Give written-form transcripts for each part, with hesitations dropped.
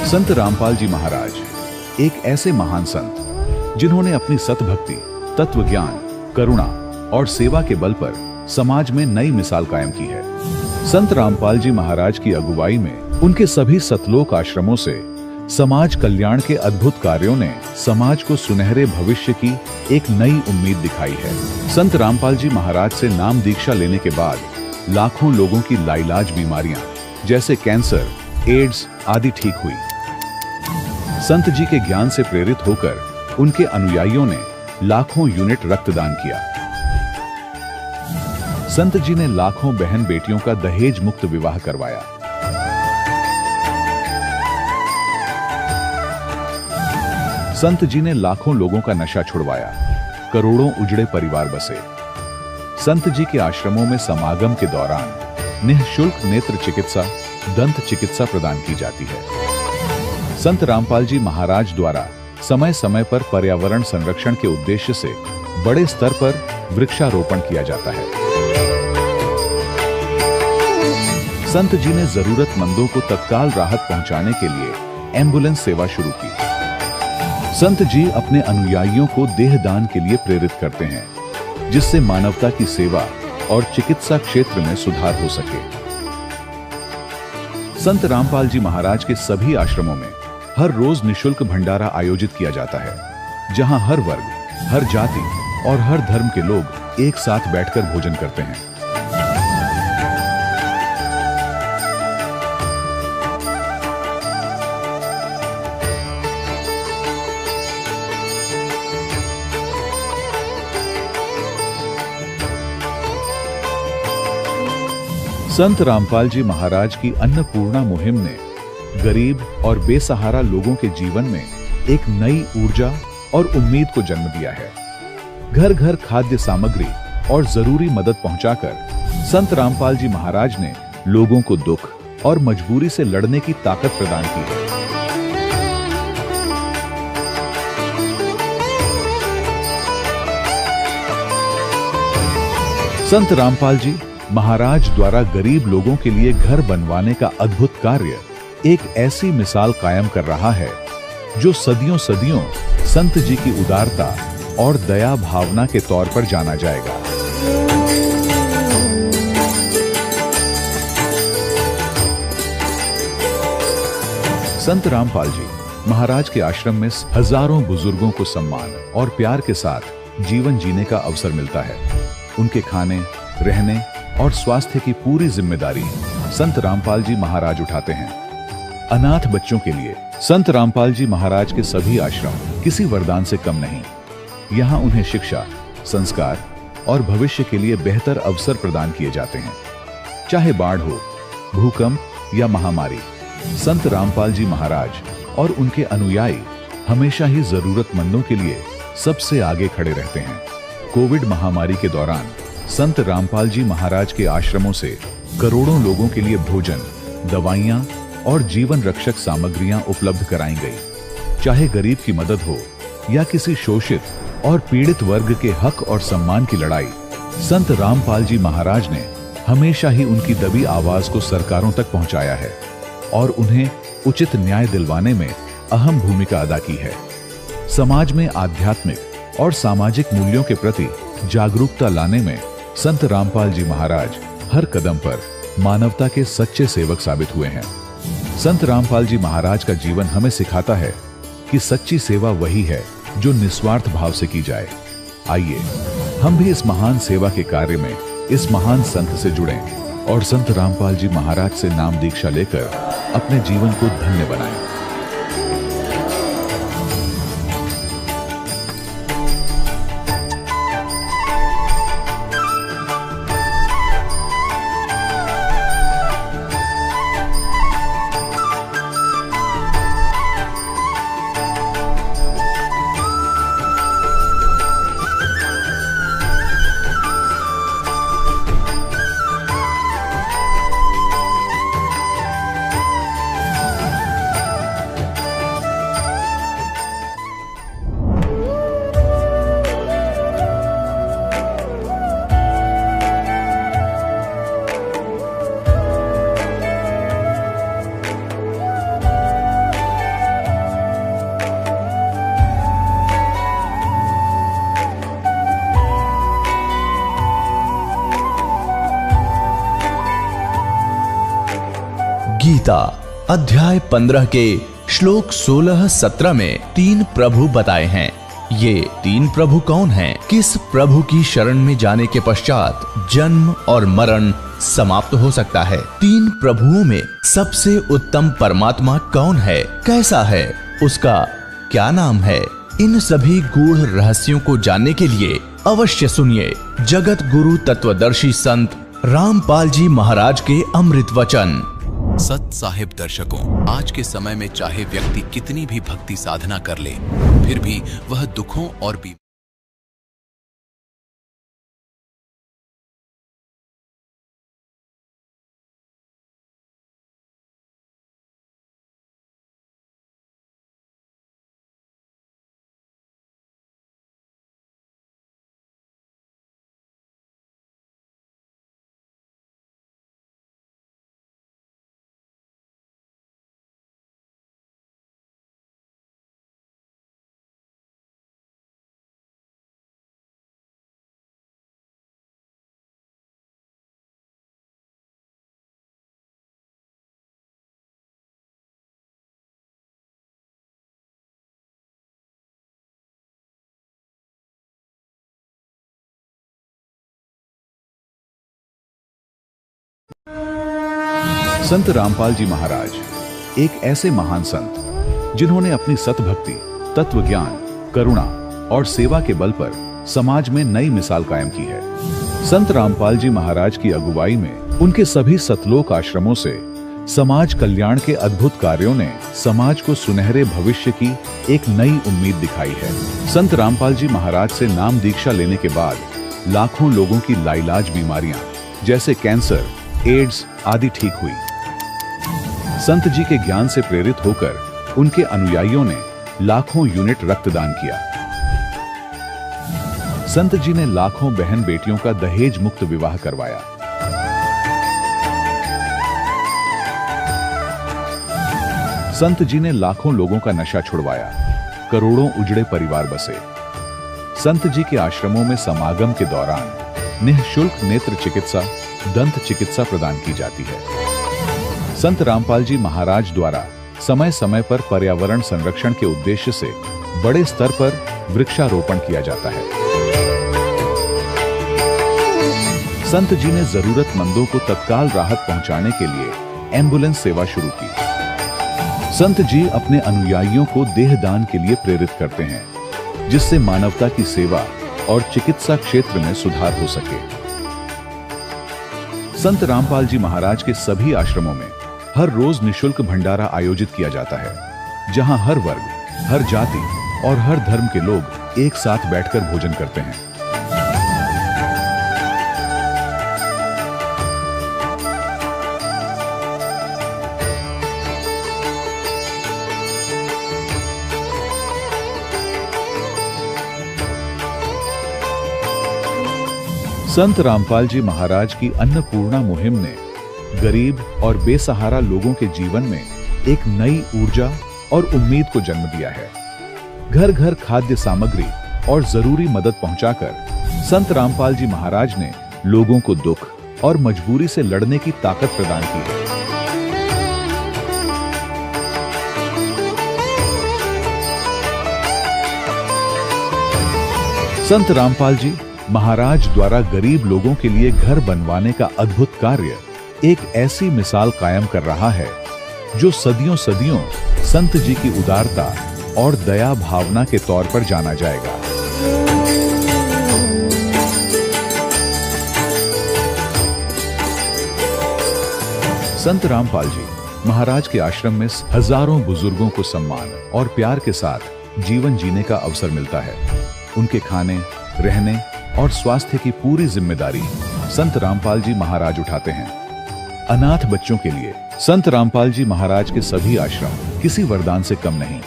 संत रामपाल जी महाराज एक ऐसे महान संत जिन्होंने अपनी सतभक्ति, तत्व ज्ञान, करुणा और सेवा के बल पर समाज में नई मिसाल कायम की है। संत रामपाल जी महाराज की अगुवाई में उनके सभी सतलोक आश्रमों से समाज कल्याण के अद्भुत कार्यों ने समाज को सुनहरे भविष्य की एक नई उम्मीद दिखाई है। संत रामपाल जी महाराज से नाम दीक्षा लेने के बाद लाखों लोगों की लाइलाज बीमारियां जैसे कैंसर, एड्स आदि ठीक हुई। संत जी के ज्ञान से प्रेरित होकर उनके अनुयायियों ने लाखों यूनिट रक्तदान किया। संत जी ने लाखों बहन बेटियों का दहेज मुक्त विवाह करवाया। संत जी ने लाखों लोगों का नशा छुड़वाया, करोड़ों उजड़े परिवार बसे। संत जी के आश्रमों में समागम के दौरान निःशुल्क नेत्र चिकित्सा, दंत चिकित्सा प्रदान की जाती है। संत रामपाल जी महाराज द्वारा समय समय पर पर्यावरण संरक्षण के उद्देश्य से बड़े स्तर पर वृक्षारोपण किया जाता है। संत जी ने जरूरतमंदों को तत्काल राहत पहुंचाने के लिए एम्बुलेंस सेवा शुरू की। संत जी अपने अनुयायियों को देहदान के लिए प्रेरित करते हैं, जिससे मानवता की सेवा और चिकित्सा क्षेत्र में सुधार हो सके। संत रामपाल जी महाराज के सभी आश्रमों में हर रोज निःशुल्क भंडारा आयोजित किया जाता है, जहां हर वर्ग, हर जाति और हर धर्म के लोग एक साथ बैठकर भोजन करते हैं। संत रामपाल जी महाराज की अन्नपूर्णा मुहिम ने गरीब और बेसहारा लोगों के जीवन में एक नई ऊर्जा और उम्मीद को जन्म दिया है। घर घर खाद्य सामग्री और जरूरी मदद पहुंचाकर संत रामपाल जी महाराज ने लोगों को दुख और मजबूरी से लड़ने की ताकत प्रदान की है। संत रामपाल जी महाराज द्वारा गरीब लोगों के लिए घर बनवाने का अद्भुत कार्य एक ऐसी मिसाल कायम कर रहा है जो सदियों सदियों संत जी की उदारता और दया भावना के तौर पर जाना जाएगा। संत रामपाल जी महाराज के आश्रम में हजारों बुजुर्गों को सम्मान और प्यार के साथ जीवन जीने का अवसर मिलता है। उनके खाने, रहने और स्वास्थ्य की पूरी जिम्मेदारी संत रामपाल जी महाराज उठाते हैं। अनाथ बच्चों के लिए संत रामपाल जी महाराज के सभी आश्रम किसी वरदान से कम नहीं। यहाँ उन्हें शिक्षा, संस्कार और भविष्य के लिए बेहतर अवसर प्रदान किए जाते हैं। चाहे बाढ़ हो, भूकंप या महामारी, संत रामपाल जी महाराज और उनके अनुयायी हमेशा ही जरूरतमंदों के लिए सबसे आगे खड़े रहते हैं। कोविड महामारी के दौरान संत रामपाल जी महाराज के आश्रमों से करोड़ों लोगों के लिए भोजन, दवाइयां और जीवन रक्षक सामग्रियां उपलब्ध कराई गई। चाहे गरीब की मदद हो या किसी शोषित और पीड़ित वर्ग के हक और सम्मान की लड़ाई, संत रामपाल जी महाराज ने हमेशा ही उनकी दबी आवाज को सरकारों तक पहुंचाया है और उन्हें उचित न्याय दिलवाने में अहम भूमिका अदा की है। समाज में आध्यात्मिक और सामाजिक मूल्यों के प्रति जागरूकता लाने में संत रामपाल जी महाराज हर कदम पर मानवता के सच्चे सेवक साबित हुए हैं। संत रामपाल जी महाराज का जीवन हमें सिखाता है कि सच्ची सेवा वही है जो निस्वार्थ भाव से की जाए। आइए हम भी इस महान सेवा के कार्य में इस महान संत से जुड़ें और संत रामपाल जी महाराज से नाम दीक्षा लेकर अपने जीवन को धन्य बनाएं। गीता अध्याय 15 के श्लोक 16-17 में 3 प्रभु बताए हैं। ये 3 प्रभु कौन हैं? किस प्रभु की शरण में जाने के पश्चात जन्म और मरण समाप्त हो सकता है? 3 प्रभुओं में सबसे उत्तम परमात्मा कौन है? कैसा है? उसका क्या नाम है? इन सभी गूढ़ रहस्यों को जानने के लिए अवश्य सुनिए जगत गुरु तत्वदर्शी संत रामपाल जी महाराज के अमृत वचन। सत साहिब दर्शकों, आज के समय में चाहे व्यक्ति कितनी भी भक्ति साधना कर ले, फिर भी वह दुखों और संत रामपाल जी महाराज एक ऐसे महान संत जिन्होंने अपनी सतभक्ति, तत्व ज्ञान, करुणा और सेवा के बल पर समाज में नई मिसाल कायम की है। संत रामपाल जी महाराज की अगुवाई में उनके सभी सतलोक आश्रमों से समाज कल्याण के अद्भुत कार्यों ने समाज को सुनहरे भविष्य की एक नई उम्मीद दिखाई है। संत रामपाल जी महाराज से नाम दीक्षा लेने के बाद लाखों लोगों की लाइलाज बीमारियां जैसे कैंसर, एड्स आदि ठीक हुई। संत जी के ज्ञान से प्रेरित होकर उनके अनुयायियों ने लाखों यूनिट रक्तदान किया। संत जी ने लाखों बहन बेटियों का दहेज मुक्त विवाह करवाया। संत जी ने लाखों लोगों का नशा छुड़वाया, करोड़ों उजड़े परिवार बसे। संत जी के आश्रमों में समागम के दौरान निःशुल्क नेत्र चिकित्सा, दंत चिकित्सा प्रदान की जाती है। संत रामपाल जी महाराज द्वारा समय समय पर पर्यावरण संरक्षण के उद्देश्य से बड़े स्तर पर वृक्षारोपण किया जाता है। संत जी ने जरूरतमंदों को तत्काल राहत पहुंचाने के लिए एम्बुलेंस सेवा शुरू की। संत जी अपने अनुयायियों को देहदान के लिए प्रेरित करते हैं, जिससे मानवता की सेवा और चिकित्सा क्षेत्र में सुधार हो सके। संत रामपाल जी महाराज के सभी आश्रमों में हर रोज निःशुल्क भंडारा आयोजित किया जाता है, जहां हर वर्ग, हर जाति और हर धर्म के लोग एक साथ बैठकर भोजन करते हैं। संत रामपाल जी महाराज की अन्नपूर्णा मुहिम ने गरीब और बेसहारा लोगों के जीवन में एक नई ऊर्जा और उम्मीद को जन्म दिया है। घर घर खाद्य सामग्री और जरूरी मदद पहुंचाकर संत रामपाल जी महाराज ने लोगों को दुख और मजबूरी से लड़ने की ताकत प्रदान की है। संत रामपाल जी महाराज द्वारा गरीब लोगों के लिए घर बनवाने का अद्भुत कार्य एक ऐसी मिसाल कायम कर रहा है जो सदियों सदियों संत जी की उदारता और दया भावना के तौर पर जाना जाएगा। संत रामपाल जी महाराज के आश्रम में हजारों बुजुर्गों को सम्मान और प्यार के साथ जीवन जीने का अवसर मिलता है। उनके खाने, रहने और स्वास्थ्य की पूरी जिम्मेदारी संत रामपाल जी महाराज उठाते हैं। अनाथ बच्चों के लिए संत रामपाल जी महाराज के सभी आश्रम किसी वरदान से कम नहीं।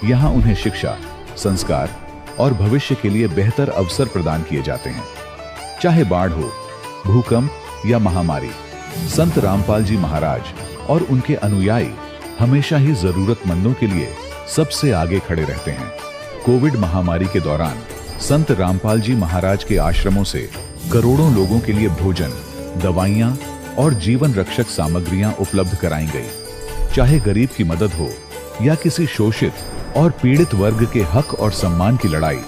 यहाँ उन्हें शिक्षा, संस्कार और भविष्य के लिए बेहतर अवसर प्रदान किए जाते हैं। चाहे बाढ़ हो, भूकंप या महामारी, संत रामपाल जी महाराज और उनके अनुयायी हमेशा ही जरूरतमंदों के लिए सबसे आगे खड़े रहते हैं। कोविड महामारी के दौरान संत रामपाल जी महाराज के आश्रमों से करोड़ों लोगों के लिए भोजन, दवाइयां और जीवन रक्षक सामग्रियां उपलब्ध कराई गई। चाहे गरीब की मदद हो या किसी शोषित और पीड़ित वर्ग के हक और सम्मान की लड़ाई,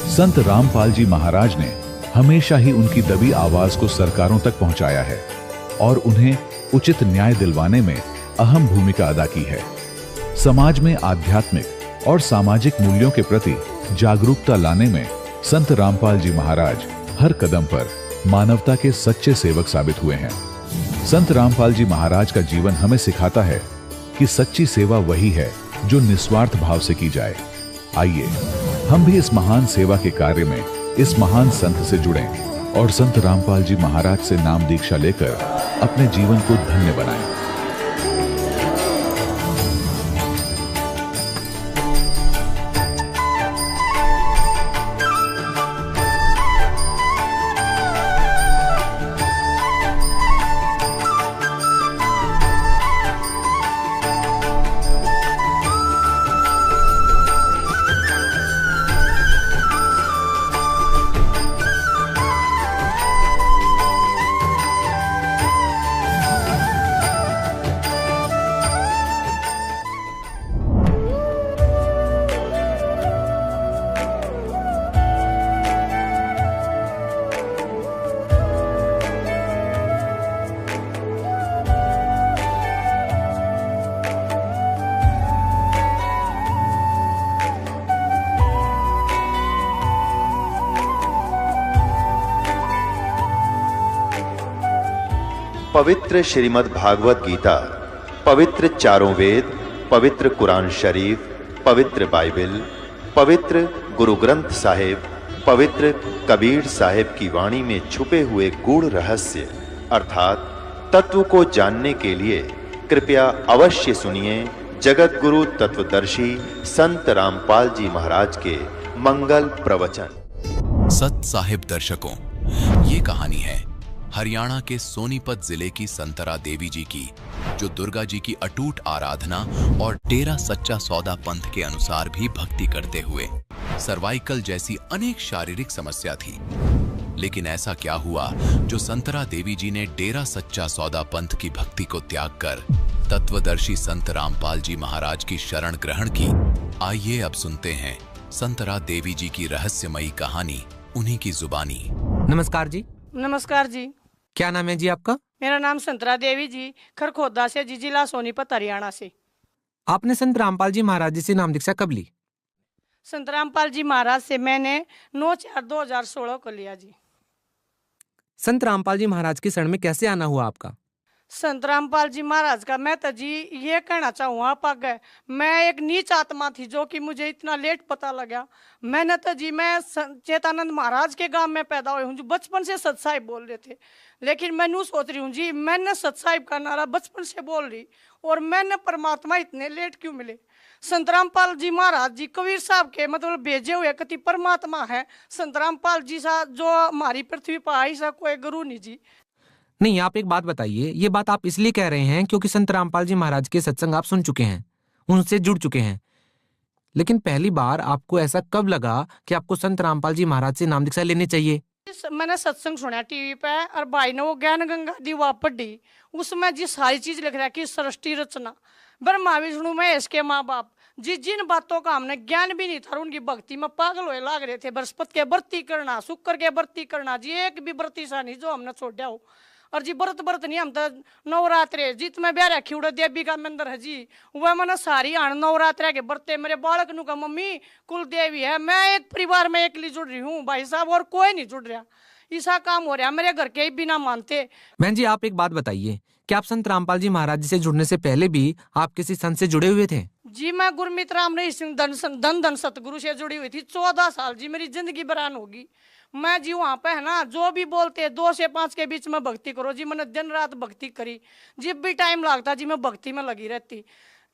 संत रामपाल जी महाराज ने हमेशा ही उनकी दबी आवाज को सरकारों तक पहुंचाया है और उन्हें उचित न्याय दिलवाने में अहम भूमिका अदा की है। समाज में आध्यात्मिक और सामाजिक मूल्यों के प्रति जागरूकता लाने में संत रामपाल जी महाराज हर कदम पर मानवता के सच्चे सेवक साबित हुए हैं। संत रामपाल जी महाराज का जीवन हमें सिखाता है कि सच्ची सेवा वही है जो निस्वार्थ भाव से की जाए। आइए हम भी इस महान सेवा के कार्य में इस महान संत से जुड़ें और संत रामपाल जी महाराज से नाम दीक्षा लेकर अपने जीवन को धन्य बनाएं। पवित्र श्रीमद् भागवत गीता, पवित्र चारों वेद, पवित्र कुरान शरीफ, पवित्र बाइबल, पवित्र गुरु ग्रंथ साहिब, पवित्र कबीर साहिब की वाणी में छुपे हुए गूढ़ रहस्य अर्थात तत्व को जानने के लिए कृपया अवश्य सुनिए जगत गुरु तत्वदर्शी संत रामपाल जी महाराज के मंगल प्रवचन। सत साहिब दर्शकों, ये कहानी है हरियाणा के सोनीपत जिले की संतरा देवी जी की, जो दुर्गा जी की अटूट आराधना और डेरा सच्चा सौदा पंथ के अनुसार भी भक्ति करते हुए सर्वाइकल जैसी अनेक शारीरिक समस्या थी। लेकिन ऐसा क्या हुआ जो संतरा देवी जी ने डेरा सच्चा सौदा पंथ की भक्ति को त्याग कर तत्वदर्शी संत रामपाल जी महाराज की शरण ग्रहण की? आइए अब सुनते हैं संतरा देवी जी की रहस्यमयी कहानी उन्हीं की जुबानी। नमस्कार जी। नमस्कार जी। क्या नाम है जी आपका? मेरा नाम संतरा देवी जी, खरखोदा से जी, जिला सोनीपत, हरियाणा से। आपने संत रामपाल जी महाराज जी से नाम दीक्षा कब ली? संत रामपाल जी महाराज से मैंने 9/4/2016 को लिया जी। संत रामपाल जी महाराज की शरण में कैसे आना हुआ आपका? संत रामपाल जी महाराज का मैं तो जी ये कहना चाहूँगा पाग, मैं एक नीच आत्मा थी जो कि मुझे इतना लेट पता लगा। मैंने तो जी मैं चेतानंद महाराज के गांव में पैदा हुई हूँ, जो बचपन से सत साहिब बोल रहे थे। लेकिन मैं यूँ सोच रही हूँ जी, मैंने सत साहिब का नारा बचपन से बोल रही और मैंने परमात्मा इतने लेट क्यों मिले? संत रामपाल जी महाराज जी कबीर साहब के मतलब भेजे हुए कति परमात्मा है। संत रामपाल जी सा जो हमारी पृथ्वी पर आई सा कोई गुरु नहीं जी। नहीं, आप एक बात बताइए, ये बात आप इसलिए कह रहे हैं क्योंकि संत रामपाल जी महाराज के सत्संग आप सुन चुके हैं, उनसे जुड़ चुके हैं। लेकिन पहली बार आपको ऐसा कब लगा कि आपको संत रामपाल जी महाराज से नाम दीक्षा लेनी चाहिए? मैंने सत्संग सुना टीवी पे और भाई ने वो ज्ञान गंगा दी हुआ पढ़ी, उसमें जी सारी चीज लिख रहा कि सृष्टि रचना, ब्रह्मा विष्णु महेश के माँ बाप जी, जिन बातों का हमने ज्ञान भी नहीं था उनकी भक्ति में पागल हुए लाग रहे थे। बृहस्पति के व्रती करना, शुक्र के व्रती करना जी, एक भी व्रती सा नहीं जो हमने छोड़ा हो। और जी व्रत नहीं, हम तो नवरात्रे जीत में ब्याह रखी उड़ा देवी का मंदिर है जी, वह मैंने सारी आन नवरात्रे के बरते मेरे बालक नु का मम्मी कुल देवी है। मैं एक परिवार में अकेली जुड़ रही हूँ भाई साहब, और कोई नहीं जुड़ रहा। ऐसा काम हो रहा मेरे घर के बिना मानते। बहन जी, आप एक बात बताइए, क्या आप संत रामपाल जी महाराज जी से जुड़ने से पहले भी आप किसी संत से जुड़े हुए थे? जी मैं गुरमीत राम रही सिंह धन सतगुरु से जुड़ी हुई थी 14 साल जी, मेरी जिंदगी बरान होगी। मैं जी वहाँ पे है ना जो भी बोलते 2 से 5 के बीच में भक्ति करो जी, मैंने दिन रात भक्ति करी, जब भी टाइम लगता जी मैं भक्ति में लगी रहती।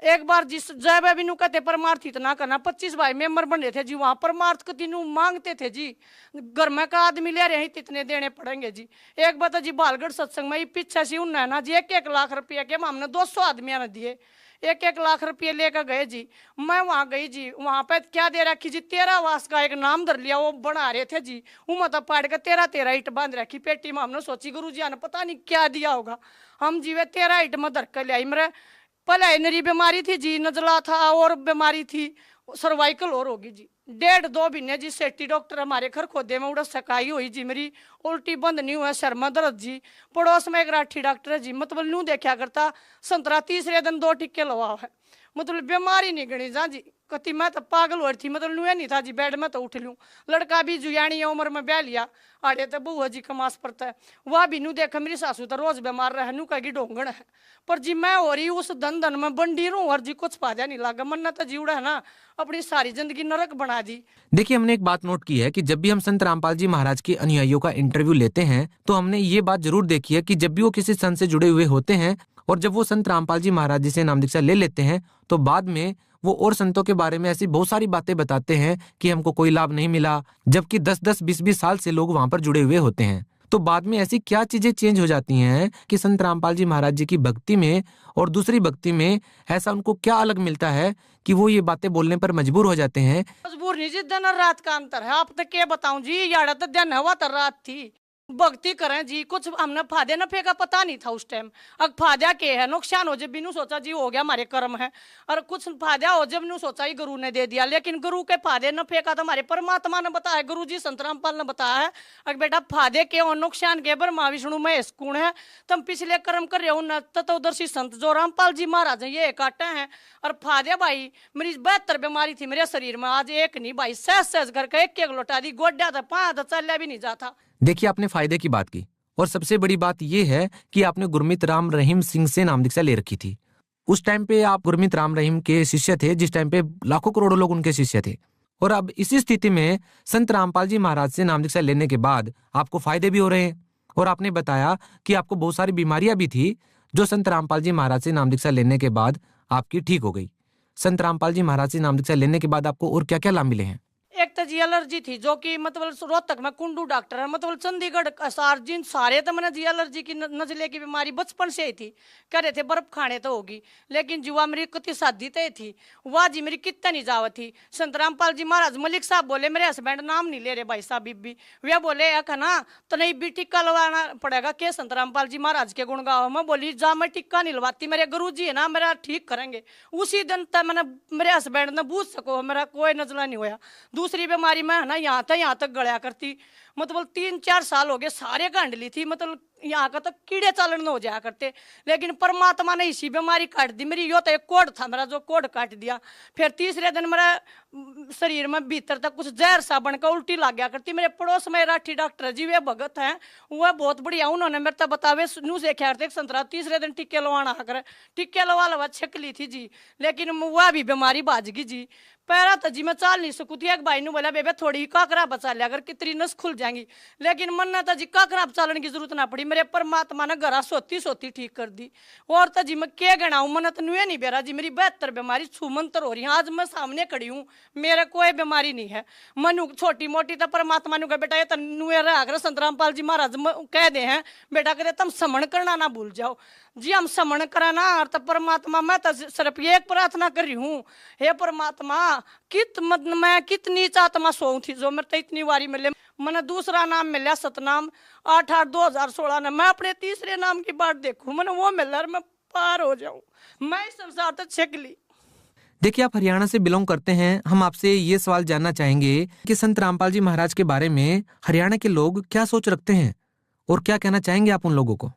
एक बार जिस जय भाभी नु कहते परमार्थ इतना करना, 25 भाई मेंबर बन रहे थे जी, वहाँ परमार्थ कति नु मांगते थे जी, घर में का आदमी ले रहे इतने देने पड़ेंगे जी। एक बात जी बालगढ़ सत्संग में पीछे से उन्ना है ना जी 1-1 लाख रुपया के हमने 200 आदमियों ने दिए, 1-1 लाख रुपये लेकर गए जी। मैं वहाँ गई जी, वहाँ पे क्या दे रखी जी, 13 वास का एक नाम धर लिया, वो बना रहे थे जी, वो मतलब पाड़ के 13 ईट बांध रखी पेटी में। हमने सोची गुरु जी ने पता नहीं क्या दिया होगा, हम जी वे 13 ईट में धर कर ले आई। मेरे पहले नरी बीमारी थी जी, नजला था, और बीमारी थी सर्वाइकल और होगी जी। 1.5-2 महीने जी सेठी डॉक्टर हमारे घर खोदे में उड़ा सकाई हुई जी, मेरी उल्टी बंद नहीं हुआ, सर में दर्द जी। पड़ोस में एक राठी डॉक्टर है जी, मतलब न्यू देखा करता, संतरा तीसरे दिन 2 टिक्के लवा है, मतलब बीमारी नहीं गणी जा जी। कति मैं तो पागल हो रही थी, मतलब नुए नहीं था जी, बेड में तो उठ लूँ। लड़का भी जुयानी उम्र में ब्याह लिया, आड़े तो बुआ जी का मास पड़ता है, वह भी नू देखा मेरी सासू तो रोज बीमार रहे, नू कहेगी ढोंगण है। पर जी मैं हो रही उस धन में बंडी रू, और जी कुछ फायदा नहीं लगा, मन तो जीवड़ा है ना, अपनी सारी जिंदगी नरक बना दी। देखिए, हमने एक बात नोट की है कि जब भी हम संत रामपाल जी महाराज के अनुयायियों का इंटरव्यू लेते हैं तो हमने ये बात जरूर देखी है कि जब भी वो किसी संत से जुड़े हुए होते हैं और जब वो संत रामपाल जी महाराज जी से नाम दीक्षा ले लेते हैं तो बाद में वो और संतों के बारे में ऐसी बहुत सारी बातें बताते हैं कि हमको कोई लाभ नहीं मिला, जबकि 10-10, 20-20 साल से लोग वहां पर जुड़े हुए होते हैं। तो बाद में ऐसी क्या चीजें चेंज हो जाती हैं कि संत रामपाल जी महाराज जी की भक्ति में और दूसरी भक्ति में ऐसा उनको क्या अलग मिलता है कि वो ये बातें बोलने पर मजबूर हो जाते हैं? मजबूर नहीं जी, दिन और रात का अंतर है। आप तो क्या बताऊं जी, यार तो दिन हवा तो रात थी, भक्ति करें जी। कुछ हमने फायदे नफे का पता नहीं था उस टाइम। अब फायदा के है, नुकसान हो जब बिनू सोचा जी हो गया हमारे कर्म है, और कुछ फायदा हो जब नू सोचा ही गुरु ने दे दिया। लेकिन गुरु के फायदे नफे का तो हमारे परमात्मा ने बताया, गुरु जी संत रामपाल ने बताया है। अगर बेटा फायदे के और नुकसान के ब्रह्मा विष्णु महेश गुण है, तुम पिछले कर्म कर रहे हो तत्वदर्शी संत जो रामपाल जी महाराज ये काटे हैं। और फायदे भाई, मेरी 72 बीमारी थी मेरे शरीर में, आज एक नहीं भाई, सहज सहज करके एक लौटा दी, गोड्या था, 5 चलिया भी नहीं जाता। देखिए, आपने फायदे की बात की और सबसे बड़ी बात यह है कि आपने गुरमीत राम रहीम सिंह से नाम दीक्षा ले रखी थी। उस टाइम पे आप गुरमीत राम रहीम के शिष्य थे, जिस टाइम पे लाखों करोड़ों लोग उनके शिष्य थे। और अब इसी स्थिति में संत रामपाल जी महाराज से नाम दीक्षा लेने के बाद आपको फायदे भी हो रहे हैं। और आपने बताया कि आपको बहुत सारी बीमारियां भी थी जो संत रामपाल जी महाराज से नाम दीक्षा लेने के बाद आपकी ठीक हो गई। संत रामपाल जी महाराज से नाम दीक्षा लेने के बाद आपको और क्या क्या लाभ मिले हैं? एक तो जी एलर्जी थी, जो कि मतलब रोहतक में कुंडू डॉक्टर है, मतलब चंडीगढ़ जिन सारे तो मैंने जी एलर्जी की नजले की बीमारी बचपन से ही थी, कह रहे थे बर्फ खाने तो होगी, लेकिन जुआ मेरी कति शादी तय थी, वह जी मेरी कितना नहीं जावत थी। संत रामपाल जी महाराज मलिक साहब बोले, मेरे हस्बैंड नाम नहीं ले रहे भाई साहब बीबी, वे बोले एक है ना तो नहीं भी टिक्का लगवाना पड़ेगा के संत रामपाल जी महाराज के गुण गाओ। मैं बोली जा मैं टिक्का नहीं लगवाती, मेरे गुरु जी है ना मेरा ठीक करेंगे। उसी दिन तक मैंने मेरे हस्बैंड ने बूझ सको मेरा कोई नजला नहीं होया। दूसरी बीमारी में है ना यहाँ तक गड़िया करती, मतलब 3-4 साल हो गए सारे गांड ली थी, मतलब यहाँ का तो कीड़े चालन हो जाया करते, लेकिन परमात्मा ने इसी बीमारी काट दी मेरी। यो तो एक कोड था मेरा जो कोड काट दिया। फिर तीसरे दिन मेरा शरीर में भीतर तक कुछ जहर सा बनकर उल्टी लग गया करती। मेरे पड़ोस में राठी डॉक्टर जी वे भगत हैं, वह बहुत बढ़िया, उन्होंने मेरे तक बतावे न्यू से क्या करते संतरा तीसरे दिन टिक्के लवाना कर, टिक्के लवा छक ली थी जी, लेकिन वह भी बीमारी बाज गई जी। पैरा तो जी मैं चाल नहीं सकू थी। एक भाई ने बोला बेबे थोड़ी काकरा बचा लिया अगर कितनी नस खुल जाएंगी, लेकिन मन ने तो जी काकरा चालन की जरूरत ना पड़ी, मेरे परमात्मा ने घरा सोती ठीक कर दी। और तो जी मैं क्या गणाऊं, मन तो नुए नहीं बेरा जी, मेरी 72 बीमारी छूमंतर हो रही है। आज मैं सामने खड़ी हूँ, मेरे कोई बीमारी नहीं है। मनु छोटी मोटी तो परमात्मा ने कहा बेटा ये तो नुए रहा संत रामपाल जी महाराज कह दे हैं बेटा कहते तुम समण करना ना भूल जाओ जी। हम समण करा ना तो परमात्मा मैं तो सिर्फ एक प्रार्थना कर रही हूँ, हे परमात्मा मैं कितनी आत्मा सो थी जो मेरे तो इतनी बारी मिले। मैंने दूसरा नाम मिला सतनाम 8/8/2016 ने, मैं अपने तीसरे नाम की बात देखूं, मैंने वो मिला मैं पार हो जाऊं, मैं इस संसार तक छक ली। देखिए, आप हरियाणा से बिलोंग करते हैं। हम आपसे ये सवाल जानना चाहेंगे कि संत रामपाल जी महाराज के बारे में हरियाणा के लोग क्या सोच रखते हैं और क्या कहना चाहेंगे आप उन लोगों को?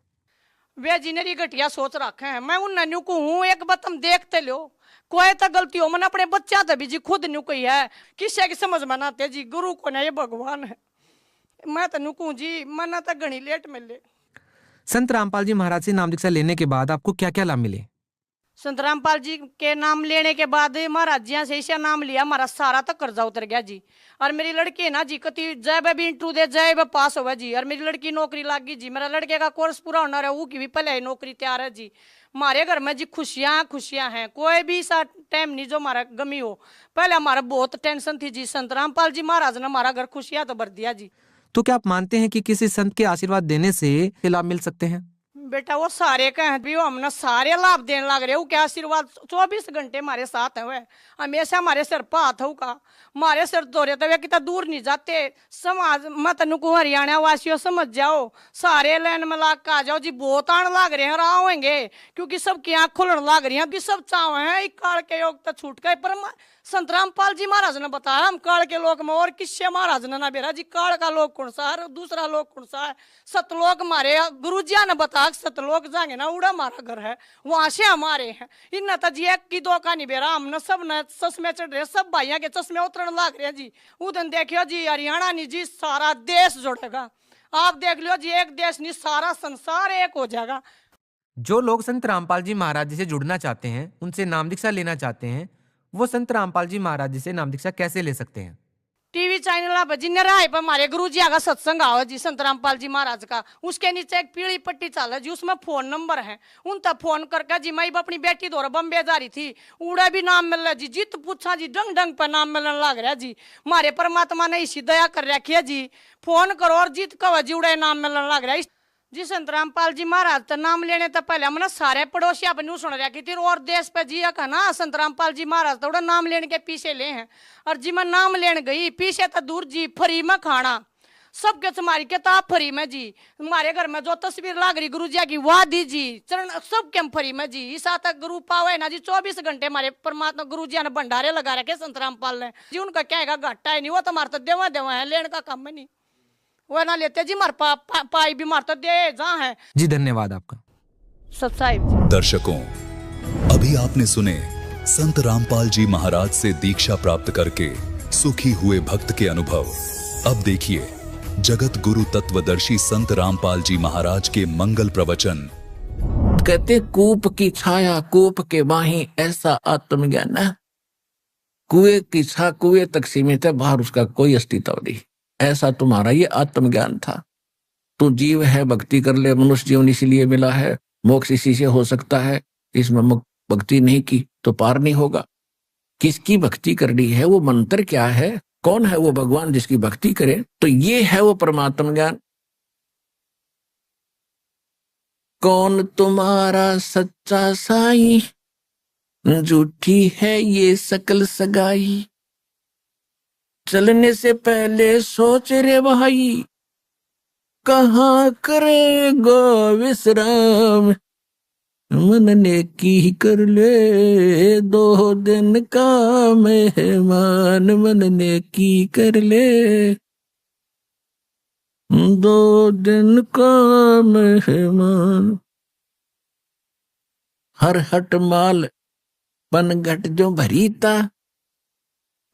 वे जिनेरी घटिया सोच रखे हैं, मैं उन नन्यू को हूँ एक बात तुम देखते लो, कोई तो गलती हो मैंने अपने बच्चा तभी जी खुद न्यू कही है, किसी की समझ में आते जी, गुरु को ना ये भगवान है। मैं तो नुकू जी मना तो घनी लेट मिले। संत रामपाल जी महाराज से नाम दीक्षा लेने के बाद आपको क्या क्या लाभ मिले? संत रामपाल जी के नाम लेने के बाद महाराज जी से ऐसा नाम लिया, हमारा सारा तो कर्जा उतर गया जी। और मेरी लड़की है ना जी कति जय भी इंटरव्यू दे जय पास हुआ जी, और मेरी लड़की नौकरी लग गई जी। मेरा लड़के का कोर्स पूरा होना रहा, वो की भी पहले नौकरी तैयार है जी। हमारे घर में जी खुशियां हैं, कोई भी सा टाइम नहीं जो हमारा गमी हो। पहले हमारा बहुत टेंशन थी जी, संत रामपाल जी महाराज ने हमारा घर खुशियां तो भर दिया जी। तो क्या आप मानते हैं कि किसी संत के आशीर्वाद देने से लाभ मिल सकते हैं? बेटा वो सारे कहें भी वो हमने सारे लाभ देने लग रहे हो क्या आशीर्वाद 24 घंटे हमारे साथ है वे हमेशा हमारे सिर पर हाथ हो का हमारे सिर तो रहते वे कितना दूर नहीं जाते समाज मत नुको हरियाणा वासियों समझ जाओ सारे लाइन में लाग का आ जाओ जी बहुत आने लग रहे हैं राह होंगे क्योंकि सबकी आँख खुलने लग रही है कि सब चाव हैं एक काल के योग तक छूट गए पर संत रामपाल जी महाराज ने बताया हम काल के लोग में और किससे महाराज ने ना बेरा जी काल का लोग कौन सा है दूसरा लोग कौन सा है सतलोक हमारे गुरु जी ने बताया सतलोक जाएंगे ना उड़ा हमारा घर है वहां से हमारे हैं इन तो जी एक की दो का नहीं बेरा हमने सब ने चश्मे चढ़ रहे सब भाइयों के चश्मे उतरने लग रहे हैं जी उधर देखियो जी हरियाणा नहीं जी सारा देश जुड़ेगा आप देख लो जी एक देश नहीं सारा संसार एक हो जाएगा। जो लोग संत रामपाल जी महाराज जी से जुड़ना चाहते हैं उनसे नाम दीक्षा लेना चाहते हैं वो संत रामपाल जी महाराज जी से नाम दीक्षा कैसे ले सकते हैं? टीवी चैनल पर जिन्हें राय पर हमारे गुरु जी का सत्संग आओ जी संत रामपाल जी महाराज का उसके नीचे एक पीली पट्टी चाल जी उसमें फोन नंबर है उन तक फोन करके जी मैं अपनी बेटी दौरा बम्बे जा रही थी उड़ा भी नाम मिल रहा जी जित पूछा जी डंग डंग पर नाम मिलने लग रहा जी हमारे परमात्मा ने इसी दया कर रखी है जी फोन करो और जीत कहो जी उड़ा नाम मिलने लग रहा है जी संत रामपाल जी महाराज तो नाम लेने तो पहले हमने सारे पड़ोसी अपनी सुन रखी थी और देश पे जी का ना संत रामपाल जी महाराज थोड़ा नाम लेने के पीछे ले हैं और जी मैं नाम लेने गई पीछे तो दूर जी फ्री में खाना सबके तुम्हारी किताब फ्री में जी हमारे घर में जो तस्वीर लाग रही गुरु जी की वाह दी जी चरण सबके फ्री में जी इस तक गुरु पावे ना जी 24 घंटे हमारे परमात्मा गुरु जी ने भंडारे लगा रखे संत रामपाल ने जी उनका क्या है घाटा है नहीं वो तो हमारे तो देवा देवा है लेने का काम नहीं वो ना लेते जी मार पाई भी मार तो दे जहाँ है जी धन्यवाद आपका सत्साहिब जी। दर्शकों, अभी आपने सुने संत रामपाल जी महाराज से दीक्षा प्राप्त करके सुखी हुए भक्त के अनुभव। अब देखिए जगत गुरु तत्वदर्शी संत रामपाल जी महाराज के मंगल प्रवचन। कहते कूप की छाया कूप के बाही ऐसा आत्मज्ञान है, कुएं की छा कुएं तक सीमित है, बाहर उसका कोई अस्तित्व नहीं। ऐसा तुम्हारा ये आत्मज्ञान था। तू जीव है, भक्ति कर ले, मनुष्य जीवन इसीलिए मिला है, मोक्ष इसी से हो सकता है। इसमें भक्ति नहीं की तो पार नहीं होगा। किसकी भक्ति करनी है, वो मंत्र क्या है, कौन है वो भगवान जिसकी भक्ति करे, तो ये है वो परमात्म ज्ञान। कौन तुम्हारा सच्चा साई, झूठी है ये सकल सगाई। चलने से पहले सोच रे भाई, कहाँ करेगा विश्राम। मन ने की कर ले 2 दिन का मेहमान, मन ने की कर ले 2 दिन का मेहमान। हर हट माल पनघट जो भरीता,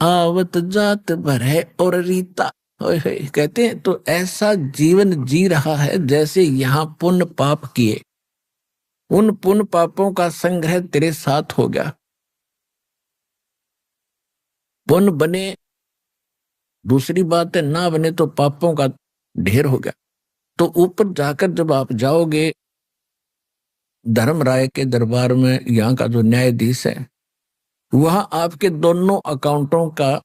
आवत जात भरे और रीता। कहते हैं तो ऐसा जीवन जी रहा है जैसे यहाँ पुण्य पाप किए, उन पुण्य पापों का संग्रह तेरे साथ हो गया। पुण्य बने, दूसरी बात है ना बने तो पापों का ढेर हो गया। तो ऊपर जाकर जब आप जाओगे धर्म राय के दरबार में, यहाँ का जो न्यायाधीश है, वहां आपके दोनों अकाउंटों का,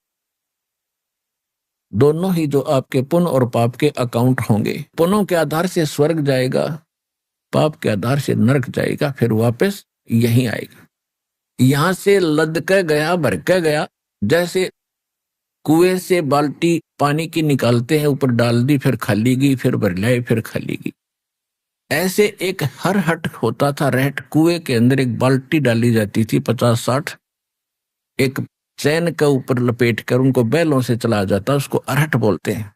दोनों ही जो आपके पुण्य और पाप के अकाउंट होंगे, पुण्यों के आधार से स्वर्ग जाएगा, पाप के आधार से नरक जाएगा, फिर वापस यहीं आएगा। यहां से लद के गया, भर के गया, जैसे कुएं से बाल्टी पानी की निकालते हैं, ऊपर डाल दी, फिर खाली गई, फिर भर लाई, फिर खाली गई। ऐसे एक हर हट होता था रहट। कुएं के अंदर एक बाल्टी डाली जाती थी 50-60, एक चैन का ऊपर लपेट कर उनको बैलों से चला जाता, उसको अरहट बोलते हैं।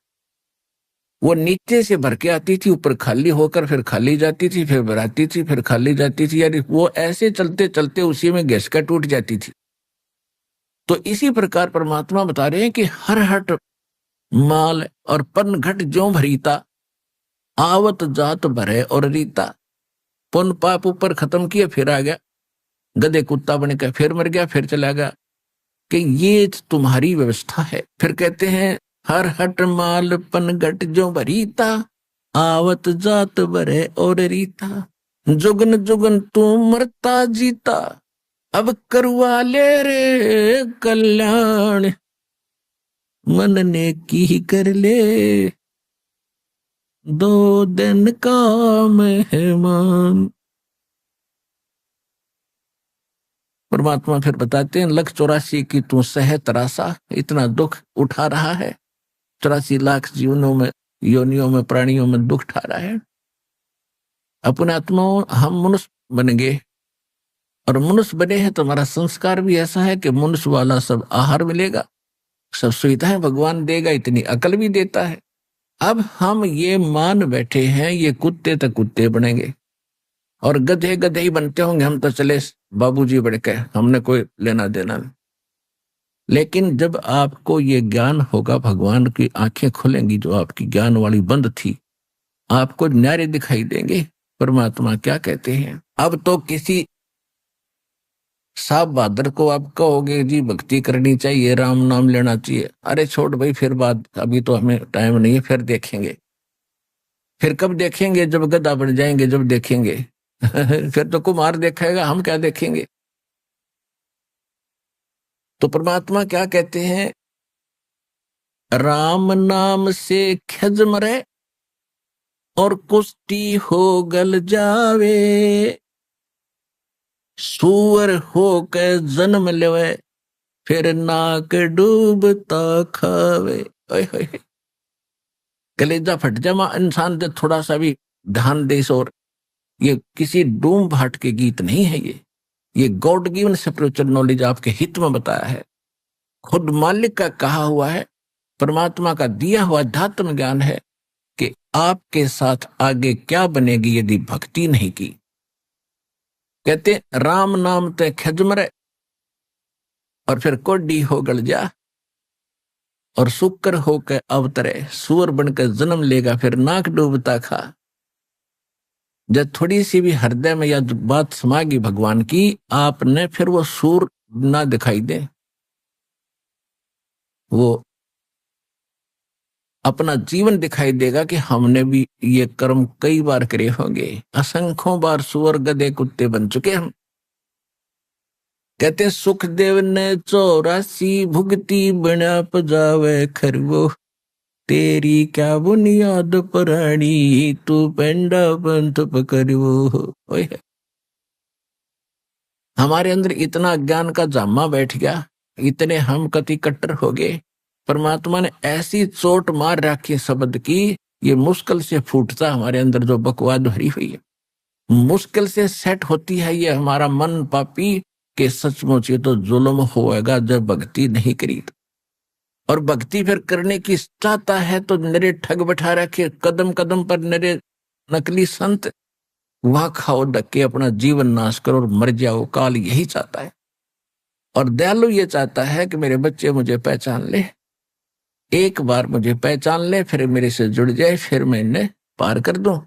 वो नीचे से भर के आती थी, ऊपर खाली होकर फिर खाली जाती थी, फिर भराती थी, फिर खाली जाती थी, यानी वो ऐसे चलते चलते उसी में गैस का टूट जाती थी। तो इसी प्रकार परमात्मा बता रहे हैं कि हर हट माल और पनघट ज्यों भरीता, आवत जात भरे और रीता। पुण्य पाप ऊपर खत्म किया, फिर आ गया, गधे कुत्ता बन के फिर मर गया, फिर चला गया, कि ये तुम्हारी व्यवस्था है। फिर कहते हैं हर हट माल पनघट जो भरीता, आवत जात भरे और रीता। जुगन जुगन तू मरता जीता, अब करवा ले रे कल्याण। मन ने की कर ले 2 दिन का मेहमान। परमात्मा फिर बताते हैं 1,84,00,000 की तू सह तरासा, इतना दुख उठा रहा है, 84 लाख जीवनों में, योनियों में, प्राणियों में दुख उठा रहा है। अपने आत्माओं हम मनुष्य बन गए, और मनुष्य बने हैं तो हमारा संस्कार भी ऐसा है कि मनुष्य वाला सब आहार मिलेगा, सब सुविधाएं भगवान देगा, इतनी अकल भी देता है। अब हम ये मान बैठे हैं ये कुत्ते तक कुत्ते बनेंगे और गधे गधे ही बनते होंगे, हम तो चले बाबूजी बन के, हमने कोई लेना देना नहीं। लेकिन जब आपको ये ज्ञान होगा, भगवान की आंखें खुलेंगी, जो आपकी ज्ञान वाली बंद थी, आपको न्यारे दिखाई देंगे। परमात्मा क्या कहते हैं, अब तो किसी साहब बहादुर को आप कहोगे जी भक्ति करनी चाहिए, राम नाम लेना चाहिए, अरे छोड़ भाई फिर बात, अभी तो हमें टाइम नहीं है, फिर देखेंगे। फिर कब देखेंगे, जब गधा बन जाएंगे, जब देखेंगे। फिर तो कुमार देखेगा, हम क्या देखेंगे। तो परमात्मा क्या कहते हैं, राम नाम से खज मरे और कुश्ती हो गल जावे, सूअर होकर जन्म लेवे फिर नाक डूबता खावे। कलेजा फट जामा इंसान दे, थोड़ा सा भी ध्यान दे। और ये किसी डूम भाट के गीत नहीं है, ये गॉड गिवन स्पिरिचुअल नॉलेज आपके हित में बताया है, खुद मालिक का कहा हुआ है, परमात्मा का दिया हुआ अध्यात्म ज्ञान है कि आपके साथ आगे क्या बनेगी यदि भक्ति नहीं की। कहते राम नाम ते खजमरे और फिर कोडी हो गल जा, और शुक्र होकर अवतरे, सूअर बनकर जन्म लेगा फिर नाक डूबता खा। जब थोड़ी सी भी हृदय में यह बात समागी भगवान की, आपने फिर वो सूर ना दिखाई दे, वो अपना जीवन दिखाई देगा कि हमने भी ये कर्म कई बार करे होंगे, असंख्यों बार सूअर गधे कुत्ते बन चुके हम। कहते सुखदेव ने 84 भुगती बना पजावे खरवो, तेरी क्या बुनियाद पुरानी तू पेंडा पंथ पकड़वो। हमारे अंदर इतना ज्ञान का जामा बैठ गया, इतने हम कति कट्टर हो गए, परमात्मा ने ऐसी चोट मार रखी शब्द की, ये मुश्किल से फूटता हमारे अंदर जो बकवाद भरी हुई है, मुश्किल से सेट होती है ये हमारा मन पापी के सचमुच ये तो जुल्म होएगा जब भक्ति नहीं करी। और भक्ति फिर करने की चाहता है तो नरे ठग बैठा रखे, कदम कदम पर नरे नकली संत, वहां खाओ धक्के, अपना जीवन नाश करो और मर जाओ। काल यही चाहता है, और दयालु ये चाहता है कि मेरे बच्चे मुझे पहचान ले, एक बार मुझे पहचान ले, फिर मेरे से जुड़ जाए, फिर मैं इन्हें पार कर दूं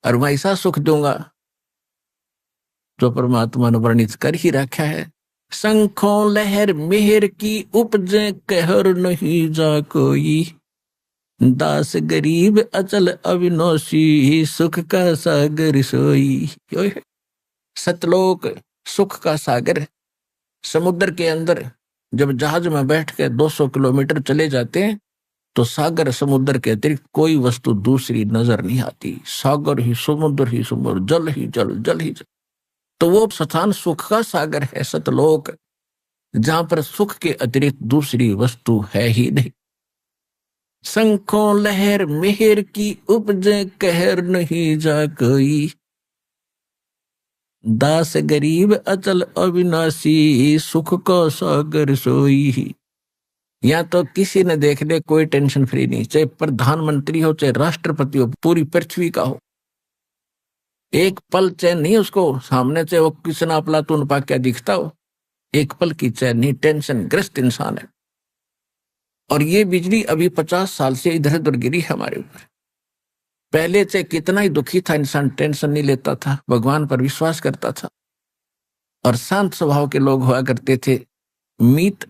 और मैं ऐसा सुख दूंगा जो परमात्मा ने वर्णित कर ही रखा है। शंखों लहर मेहर की उपजे कहर नहीं जा कोई, दास गरीब अचल अविनाशी सुख का सागर सोई। सतलोक सुख का सागर, समुद्र के अंदर जब जहाज में बैठ के 200 किलोमीटर चले जाते हैं तो सागर समुद्र के अतिरिक्त कोई वस्तु दूसरी नजर नहीं आती, सागर ही समुद्र ही समुद्र, जल ही जल, जल ही जल। तो वो स्थान सुख का सागर है, सतलोक, जहां पर सुख के अतिरिक्त दूसरी वस्तु है ही नहीं। शंखों लहर मेहर की उपजे कहर नहीं जा कोई, दास गरीब अचल अविनाशी सुख का सागर सोई। या तो किसी ने देख ले, कोई टेंशन फ्री नहीं, चाहे प्रधानमंत्री हो, चाहे राष्ट्रपति हो, पूरी पृथ्वी का हो, एक पल चैन नहीं उसको, सामने से वो किसना अफलातून पा क्या दिखता हो, एक पल की चैन नहीं, टेंशन ग्रस्त इंसान है। और ये बिजली अभी 50 साल से इधर उधर गिरी हमारे ऊपर। पहले से कितना ही दुखी था इंसान, टेंशन नहीं लेता था, भगवान पर विश्वास करता था और शांत स्वभाव के लोग हुआ करते थे, मीत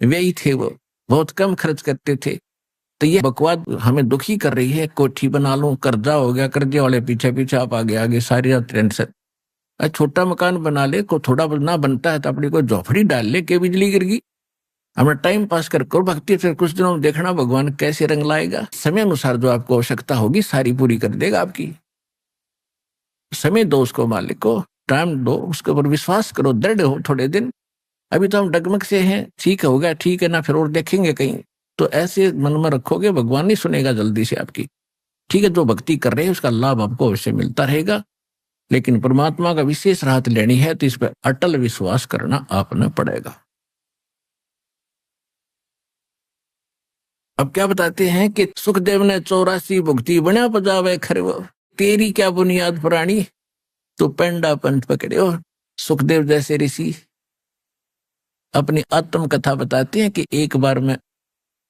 व्ययी थे, वो बहुत कम खर्च करते थे। तो ये बकवाद हमें दुखी कर रही है, कोठी बना लूं, कर्जा हो गया, कर्जे वाले पीछे पीछे आप आगे आगे, सारी रात टेंशन। छोटा मकान बना ले, को थोड़ा ना बनता है तो अपनी कोई झोपड़ी डाल ले के बिजली गिर गई, अपना टाइम पास कर करो भक्ति, फिर कुछ दिनों में देखना भगवान कैसे रंग लाएगा। समय अनुसार जो आपको आवश्यकता होगी सारी पूरी कर देगा आपकी। समय दो उसको, मालिक को टाइम दो, उसके ऊपर विश्वास करो, दृढ़ हो थोड़े दिन। अभी तो हम डगमग से हैं, ठीक होगा ठीक है ना, फिर और देखेंगे कहीं, तो ऐसे मन में रखोगे भगवान नहीं सुनेगा जल्दी से आपकी। ठीक है, जो भक्ति कर रहे हैं उसका लाभ आपको अवश्य मिलता रहेगा, लेकिन परमात्मा का विशेष राहत लेनी है तो इस पर अटल विश्वास करना आपने पड़ेगा। अब क्या बताते हैं कि सुखदेव ने 84 भुक्ति बना पजावे खरवो, तेरी क्या बुनियाद पुरानी, तो पेंडा पंथ पकड़े हो। सुखदेव जैसे ऋषि अपनी आत्म कथा बताते हैं कि एक बार मैं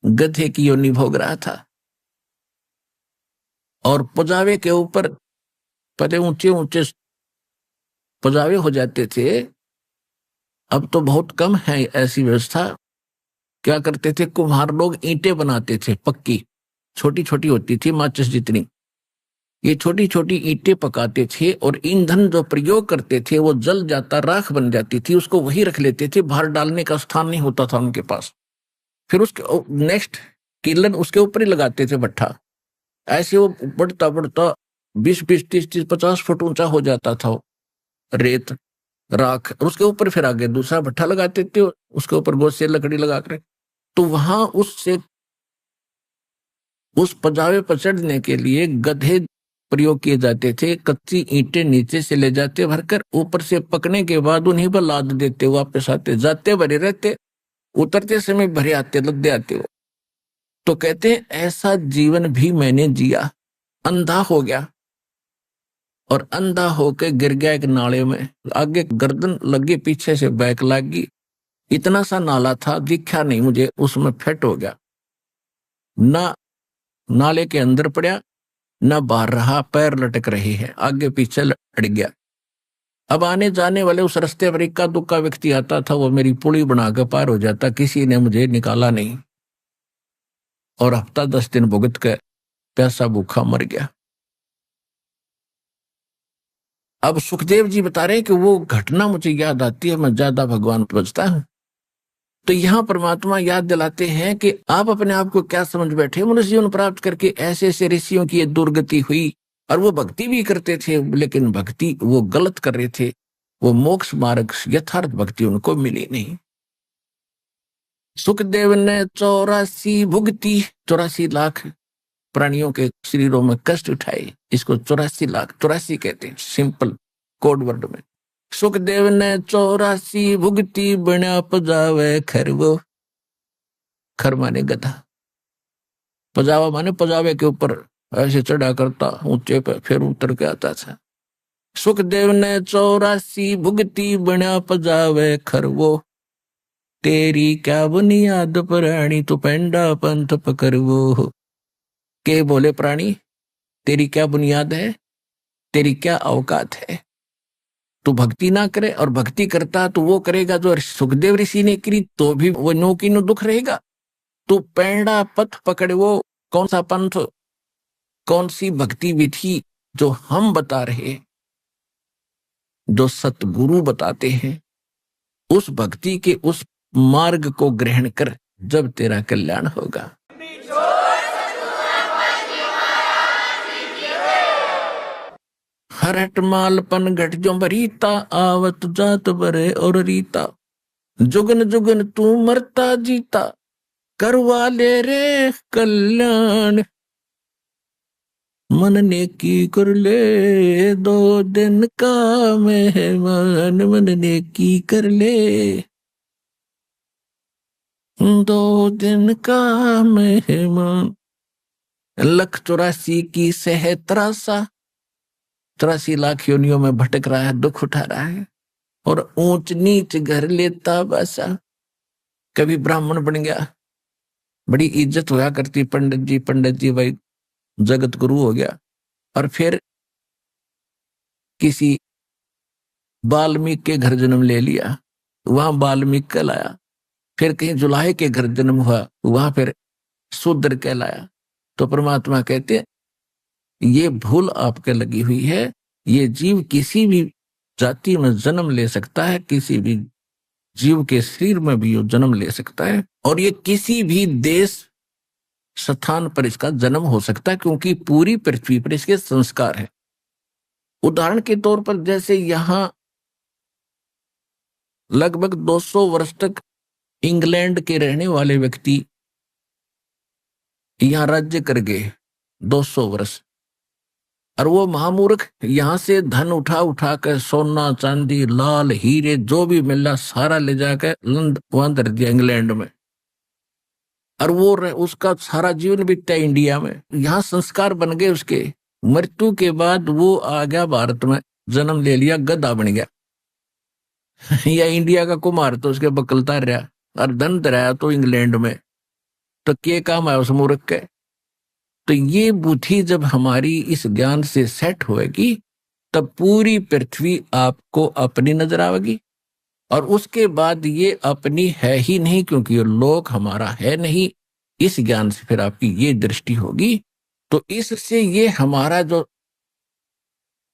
गधे की योनि भोग रहा था और पजावे के ऊपर पहले ऊंचे ऊंचे पजावे हो जाते थे, अब तो बहुत कम है ऐसी व्यवस्था। क्या करते थे कुम्हार लोग, ईंटें बनाते थे पक्की, छोटी छोटी होती थी माचिस जितनी, ये छोटी छोटी ईंटें पकाते थे और ईंधन जो प्रयोग करते थे वो जल जाता, राख बन जाती थी, उसको वही रख लेते थे, बाहर डालने का स्थान नहीं होता था उनके पास। फिर उसके नेक्स्ट किलन उसके ऊपर ही लगाते थे भट्ठा, ऐसे वो बढ़ता बढ़ता 20-20, 30-30, 50 फुट ऊंचा हो जाता था रेत राख, और उसके ऊपर फिर आगे दूसरा भट्ठा लगाते थे, उसके ऊपर बहुत से लकड़ी लगा कर। तो वहां उससे उस पजावे पर चढ़ने के लिए गधे प्रयोग किए जाते थे। कच्ची ईंटें नीचे से ले जाते भरकर, ऊपर से पकने के बाद उन्हीं पर लाद देते, वापस आते, जाते भरे रहते, उतरते समय भरे आते, लद्दे आते। वो तो कहते हैं ऐसा जीवन भी मैंने जिया, अंधा हो गया और अंधा होके गिर गया एक नाले में, आगे गर्दन लगी, पीछे से बैक लगी, इतना सा नाला था दिखा नहीं मुझे, उसमें फिट हो गया, ना नाले के अंदर पड़ा ना बाहर रहा, पैर लटक रहे हैं, आगे पीछे लट गया। अब आने जाने वाले उस रास्ते पर इक्का दुक्का व्यक्ति आता था, वो मेरी पुली बनाकर पार हो जाता, किसी ने मुझे निकाला नहीं और हफ्ता 10 दिन भुगत कर प्यासा भूखा मर गया। अब सुखदेव जी बता रहे हैं कि वो घटना मुझे याद आती है, मैं ज्यादा भगवान पर बचता हूं। तो यहां परमात्मा याद दिलाते हैं कि आप अपने आप को क्या समझ बैठे, मनुष्य जीवन प्राप्त करके ऐसे ऐसे ऋषियों की ये दुर्गति हुई, और वो भक्ति भी करते थे, लेकिन भक्ति वो गलत कर रहे थे, वो मोक्ष मार्ग यथार्थ भक्ति उनको मिली नहीं। सुखदेव ने 84 भुगती, 84 लाख प्राणियों के शरीरों में कष्ट उठाए, इसको 84 लाख 84 कहते हैं सिंपल कोड वर्ड में। सुखदेव ने 84 भुगती बना पजावे खरवो, खर माने गधा, पजावा माने पजावे के ऊपर ऐसे चढ़ा करता ऊंचे पे, फिर उतर के आता था। सुखदेव ने 84 भुगती बना पजावे खरवो, तेरी क्या बुनियाद प्राणी, तो पेंडा पंथ पकड़वो। के बोले प्राणी तेरी क्या बुनियाद है, तेरी क्या औकात है, तू भक्ति ना करे, और भक्ति करता तो वो करेगा जो सुखदेव ऋषि ने करी, तो भी वो नो की नो दुख रहेगा। तू पेंडा पथ पकड़े, वो कौन सा पंथ, कौन सी भक्ति विधि जो हम बता रहे, जो सतगुरु बताते हैं, उस भक्ति के उस मार्ग को ग्रहण कर, जब तेरा कल्याण होगा। हरट मालपन घट जो बरीता, आवत जात बरे और रीता, जुगन जुगन तू मरता जीता, करवा ले रे कल्याण, मन ने की कर ले 2 दिन का मेहमान, मन ने की कर ले 2 दिन का मेहमान। 184 की सहत्रासा, 83 लाख योनियों में भटक रहा है, दुख उठा रहा है, और ऊंच नीच घर लेता बसा। कभी ब्राह्मण बन गया, बड़ी इज्जत होया करती, पंडित जी भाई जगत गुरु हो गया, और फिर किसी वाल्मीकि के घर जन्म ले लिया, वहां वाल्मीकि कहलाया। फिर कहीं जुलाहे के घर जन्म हुआ, वहां फिर शूद्र कहलाया। तो परमात्मा कहते ये भूल आपके लगी हुई है, ये जीव किसी भी जाति में जन्म ले सकता है, किसी भी जीव के शरीर में भी वो जन्म ले सकता है, और ये किसी भी देश स्थान पर इसका जन्म हो सकता है, क्योंकि पूरी पृथ्वी पर इसके संस्कार है। उदाहरण के तौर पर जैसे यहां लगभग 200 वर्ष तक इंग्लैंड के रहने वाले व्यक्ति यहां राज्य कर गए 200 वर्ष, और वो महामूर्ख यहां से धन उठा उठा कर सोना चांदी लाल हीरे जो भी मिला सारा ले जाकर वहां धर दिया इंग्लैंड में, और वो उसका सारा जीवन बीतता है इंडिया में। यहाँ संस्कार बन गए उसके, मृत्यु के बाद वो आ गया भारत में, जन्म ले लिया, गधा बन गया या इंडिया का कुमार तो उसके बकलता रहा, और धन रहा तो इंग्लैंड में, तो क्या काम है उस मूर्ख के। तो ये बुद्धि जब हमारी इस ज्ञान से सेट होएगी तब पूरी पृथ्वी आपको अपनी नजर आएगी, और उसके बाद ये अपनी है ही नहीं, क्योंकि ये लोक हमारा है नहीं। इस ज्ञान से फिर आपकी ये दृष्टि होगी, तो इससे ये हमारा जो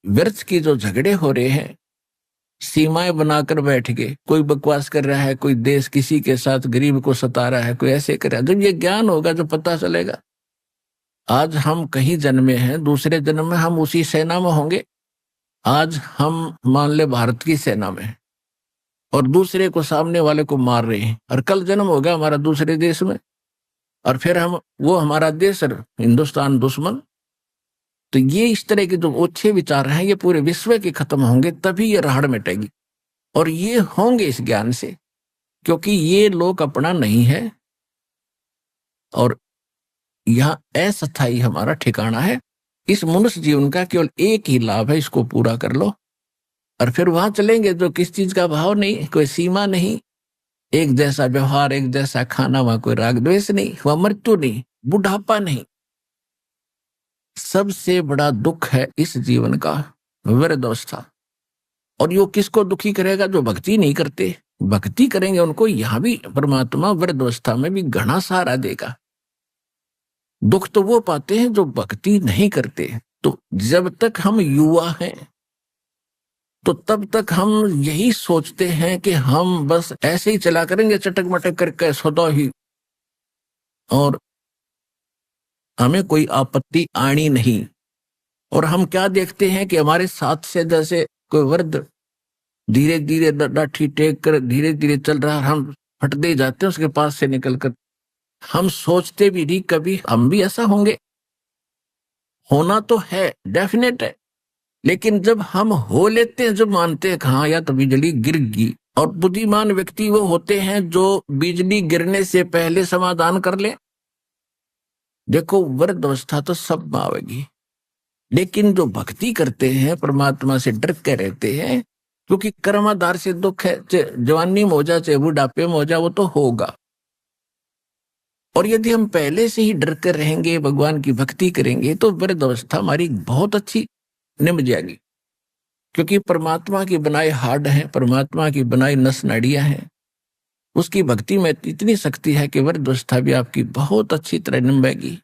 व्यर्थ की जो झगड़े हो रहे हैं, सीमाएं बनाकर बैठ गए, कोई बकवास कर रहा है, कोई देश किसी के साथ गरीब को सता रहा है, कोई ऐसे कर रहा है, जब ये ज्ञान होगा तो पता चलेगा। आज हम कहीं जन्मे हैं, दूसरे जन्म में हम उसी सेना में होंगे। आज हम मान ले भारत की सेना में और दूसरे को, सामने वाले को मार रहे हैं, और कल जन्म होगा हमारा दूसरे देश में, और फिर वो हमारा देश हिंदुस्तान दुश्मन। तो ये इस तरह के जो अच्छे विचार हैं ये पूरे विश्व के खत्म होंगे, तभी ये राहड़ मिटेगी, और ये होंगे इस ज्ञान से, क्योंकि ये लोक अपना नहीं है, और यहाँ अस्थायी हमारा ठिकाना है। इस मनुष्य जीवन का केवल एक ही लाभ है, इसको पूरा कर लो, और फिर वहां चलेंगे जो किस चीज का भाव नहीं, कोई सीमा नहीं, एक जैसा व्यवहार, एक जैसा खाना, वहां कोई राग द्वेष नहीं, वहां मृत्यु नहीं, बुढ़ापा नहीं। सबसे बड़ा दुख है इस जीवन का वृद्धावस्था, और यो किसको दुखी करेगा? जो भक्ति नहीं करते। भक्ति करेंगे उनको यहाँ भी परमात्मा वृद्धावस्था में भी घना सहारा देगा। दुख तो वो पाते हैं जो भक्ति नहीं करते। तो जब तक हम युवा हैं तो तब तक हम यही सोचते हैं कि हम बस ऐसे ही चला करेंगे चटक मटक करके सदा ही, और हमें कोई आपत्ति आनी नहीं। और हम क्या देखते हैं कि हमारे साथ से जैसे कोई वृद्ध धीरे धीरे लाठी टेक कर धीरे धीरे चल रहा है, हम फटते जाते हैं उसके पास से निकलकर। हम सोचते भी नहीं कभी हम भी ऐसा होंगे। होना तो है, डेफिनेट है, लेकिन जब हम हो लेते हैं, जब मानते हैं हाँ या तो बिजली गिर गई। और बुद्धिमान व्यक्ति वो होते हैं जो बिजली गिरने से पहले समाधान कर ले। देखो वृद्धावस्था तो सब में आवेगी, लेकिन जो भक्ति करते हैं, परमात्मा से डर के रहते हैं, क्योंकि कर्माधार से दुख है, चाहे जवानी में हो जाए चाहे बुढ़ापे में हो जाए, वो तो होगा। और यदि हम पहले से ही डर कर रहेंगे, भगवान की भक्ति करेंगे, तो वृद्धावस्था हमारी बहुत अच्छी निम जाएगी। क्योंकि परमात्मा की बनाई हार्ड है, परमात्मा की बनाई नस नाड़ियां हैं, उसकी भक्ति में इतनी शक्ति है कि वृद्धावस्था भी आपकी बहुत अच्छी तरह निभाएगी।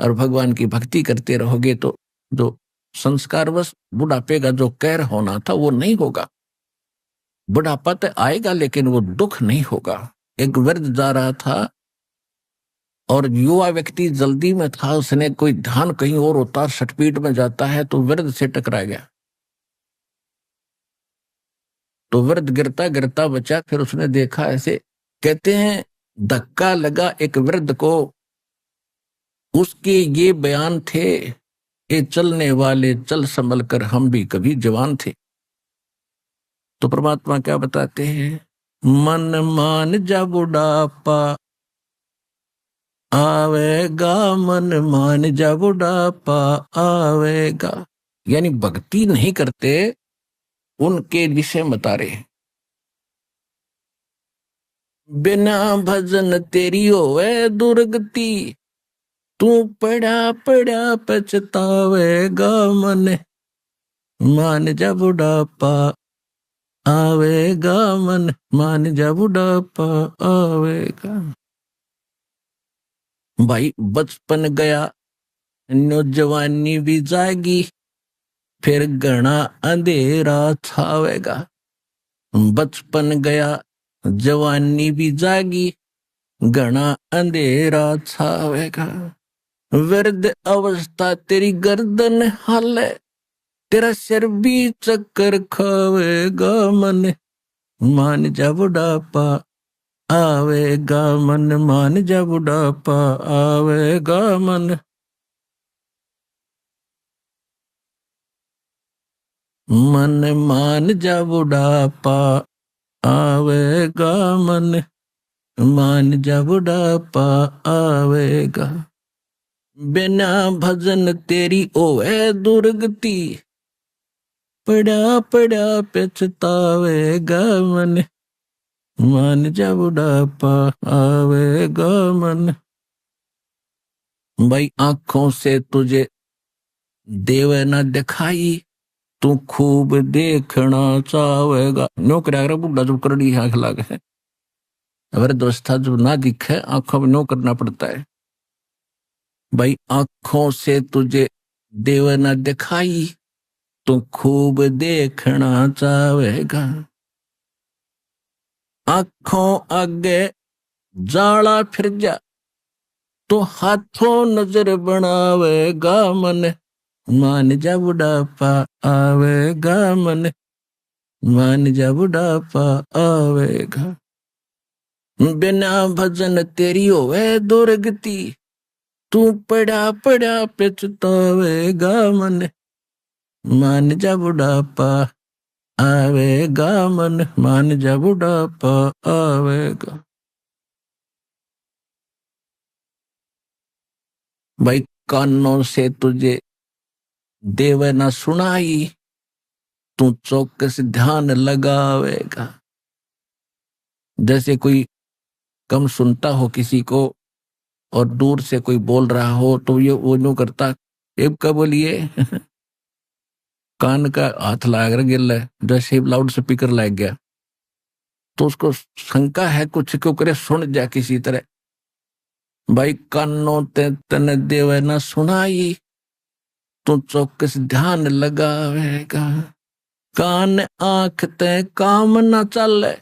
और भगवान की भक्ति करते रहोगे तो जो संस्कारवश बुढ़ापे का जो कहर होना था वो नहीं होगा। बुढ़ापा तो आएगा लेकिन वो दुख नहीं होगा। एक वृद्ध जा रहा था और युवा व्यक्ति जल्दी में था, उसने कोई ध्यान कहीं और होता, स्पीड में जाता है तो वृद्ध से टकरा गया। तो वृद्ध गिरता गिरता बचा। फिर उसने देखा ऐसे, कहते हैं धक्का लगा एक वृद्ध को, उसके ये बयान थे, ये चलने वाले चल संभल कर हम भी कभी जवान थे। तो परमात्मा क्या बताते हैं? मन मान जा बुढ़ापा आवेगा, मन मान जा बुढ़ापा आवेगा। यानी भक्ति नहीं करते उनके विषय बता रहे। बिना भजन तेरी होवे दुर्गति, तू पड़ा पड़ा पछतावेगा, मन मान जा बुढ़ापा आवेगा, मन मान जा बुढ़ापा आवेगा। भाई बचपन गया, नौजवानी भी जाएगी, फिर घना अंधेरा छावेगा। बचपन गया, जवानी भी जागी घना अंधेरा छावेगा। वृद्ध अवस्था तेरी गर्दन हाले, तेरा सिर भी चक्कर खावेगा मन। मान जा बुढ़ापा आवेगा मन, मान जा बुढ़ापा आवेगा मन। मन मान जा बुढ़ापा आवेगा मन, मान जा बुढ़ापा आवेगा। बिना भजन तेरी ओए दुर्गति, पड़ा पड़ा पछतावेगा मन। मान जा बुढ़ापा आवेगा मन। भाई आंखों से तुझे देव न दिखाई, तू खूब देखना चाहेगा। नौकरी बुढ़ा जो करनी आंख लागे है, अगर दोस्ता जो ना दिखे आंखों में नो करना पड़ता है। भाई आंखों से तुझे देव न दिखाई, तू खूब देखना चाहेगा। आंखों आगे जाला फिर जा, तो हाथों नजर बनावेगा मन। मान जा बुढ़ापा आवेगा मन, मान जा बुढ़ापा आवेगा। बिना भजन तेरी होवे दुर्गति, तू पड़ा पड़ा पछतावेगा मन। मान जा बुढ़ापा आवेगा मन, मान जा बुढ़ापा आवेगा। भाई कानों से तुझे देव न सुनाई, तू चौकस ध्यान लगावेगा। जैसे कोई कम सुनता हो किसी को और दूर से कोई बोल रहा हो तो ये वो यूं करता, एक का बोलिए कान का हाथ लगा गिर है, जैसे लाउड स्पीकर लग गया तो उसको शंका है कुछ क्यों करे, सुन जा किसी तरह। भाई कानों ते तन देव न सुनाई, तू चौकस ध्यान लगावेगा। कान आंख ते काम न चले,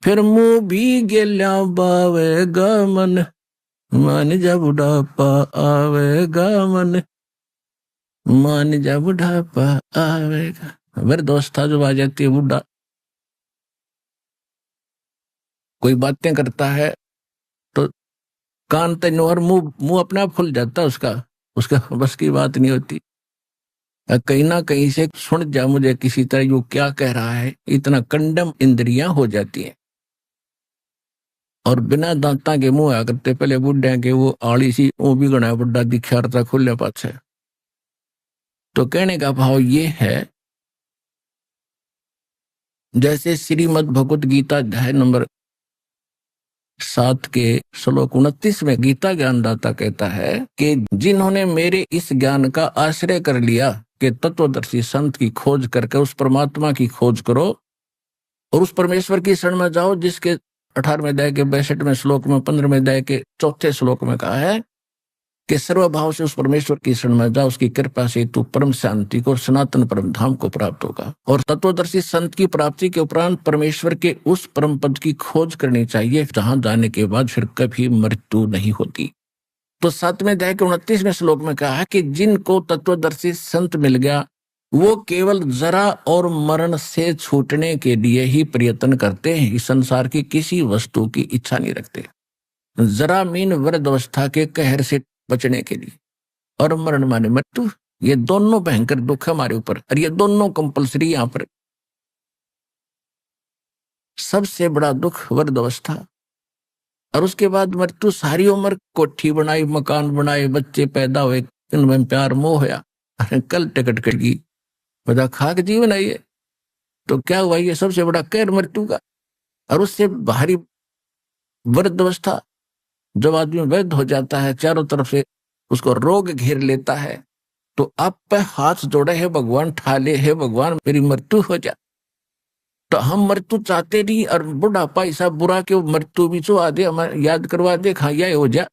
फिर मुंह भी गेल्या बावेगा मन। मान जा बुढ़ापा आवेगा मन, मान जा बुढ़ापा आवेगा। मेरे दोस्त था जो आ जाती है बुढ़ा, कोई बातें करता है तो कान ते और मुंह अपने आप खुल जाता है, उसका बस की बात नहीं होती। कहीं ना कहीं से सुन जा मुझे किसी तरह यो क्या कह रहा है, इतना कंडम इंद्रियां हो जाती हैं। और बिना दांता के मुंह आ करते पहले बुढ़े के वो आड़ी सी वो भी गणा बुढ़ा दिखाता खुले पाछे। तो कहने का भाव ये है, जैसे श्रीमद् भगवत गीता अध्याय नंबर 7 के श्लोक 29 में गीता ज्ञानदाता कहता है कि जिन्होंने मेरे इस ज्ञान का आश्रय कर लिया कि तत्वदर्शी संत की खोज करके उस परमात्मा की खोज करो और उस परमेश्वर की शरण में जाओ, जिसके 18वें अध्याय के 62वें श्लोक में 15वें अध्याय के 4थे श्लोक में कहा है कि सर्वभाव से उस परमेश्वर की शरण में जा, उसकी कृपा से तू परम शांति को, सनातन परम धाम को प्राप्त होगा। और तत्वदर्शी संत की प्राप्ति के उपरांत परमेश्वर के उस परम पद की खोज करनी चाहिए जहां जाने के बाद फिर कभी मृत्यु नहीं होती। तो 7वें अध्याय के 29वें श्लोक में कहा है कि जिनको तत्वदर्शी संत मिल गया वो केवल जरा और मरण से छूटने के लिए ही प्रयत्न करते हैं, इस संसार की किसी वस्तु की इच्छा नहीं रखते। जरा मीन वृद्ध अवस्था के कहर से बचने के लिए, और मरण माने मृत्यु, ये दोनों भयंकर दुख है हमारे ऊपर, और ये दोनों कंपलसरी। यहां पर सबसे बड़ा दुख वृद्ध अवस्था, और उसके बाद मृत्यु। सारी उम्र कोठी बनाई, मकान बनाए, बच्चे पैदा हुए, इनमें प्यार मोह होया, कल टिकट कटगी, बता खाक जीवन है ये, तो क्या हुआ, ये सबसे बड़ा कहर मृत्यु का। और उससे बाहरी वृद्ध अवस्था, जब आदमी वृद्ध हो जाता है, चारों तरफ से उसको रोग घेर लेता है, तो आप पे हाथ जोड़े है भगवान, ठाले है भगवान मेरी मृत्यु हो जा। तो हम मृत्यु चाहते नहीं, और बुढ़ापा ऐसा बुरा कि मृत्यु भी चुआ दे, हमारे याद करवा दे, खाया हो जा।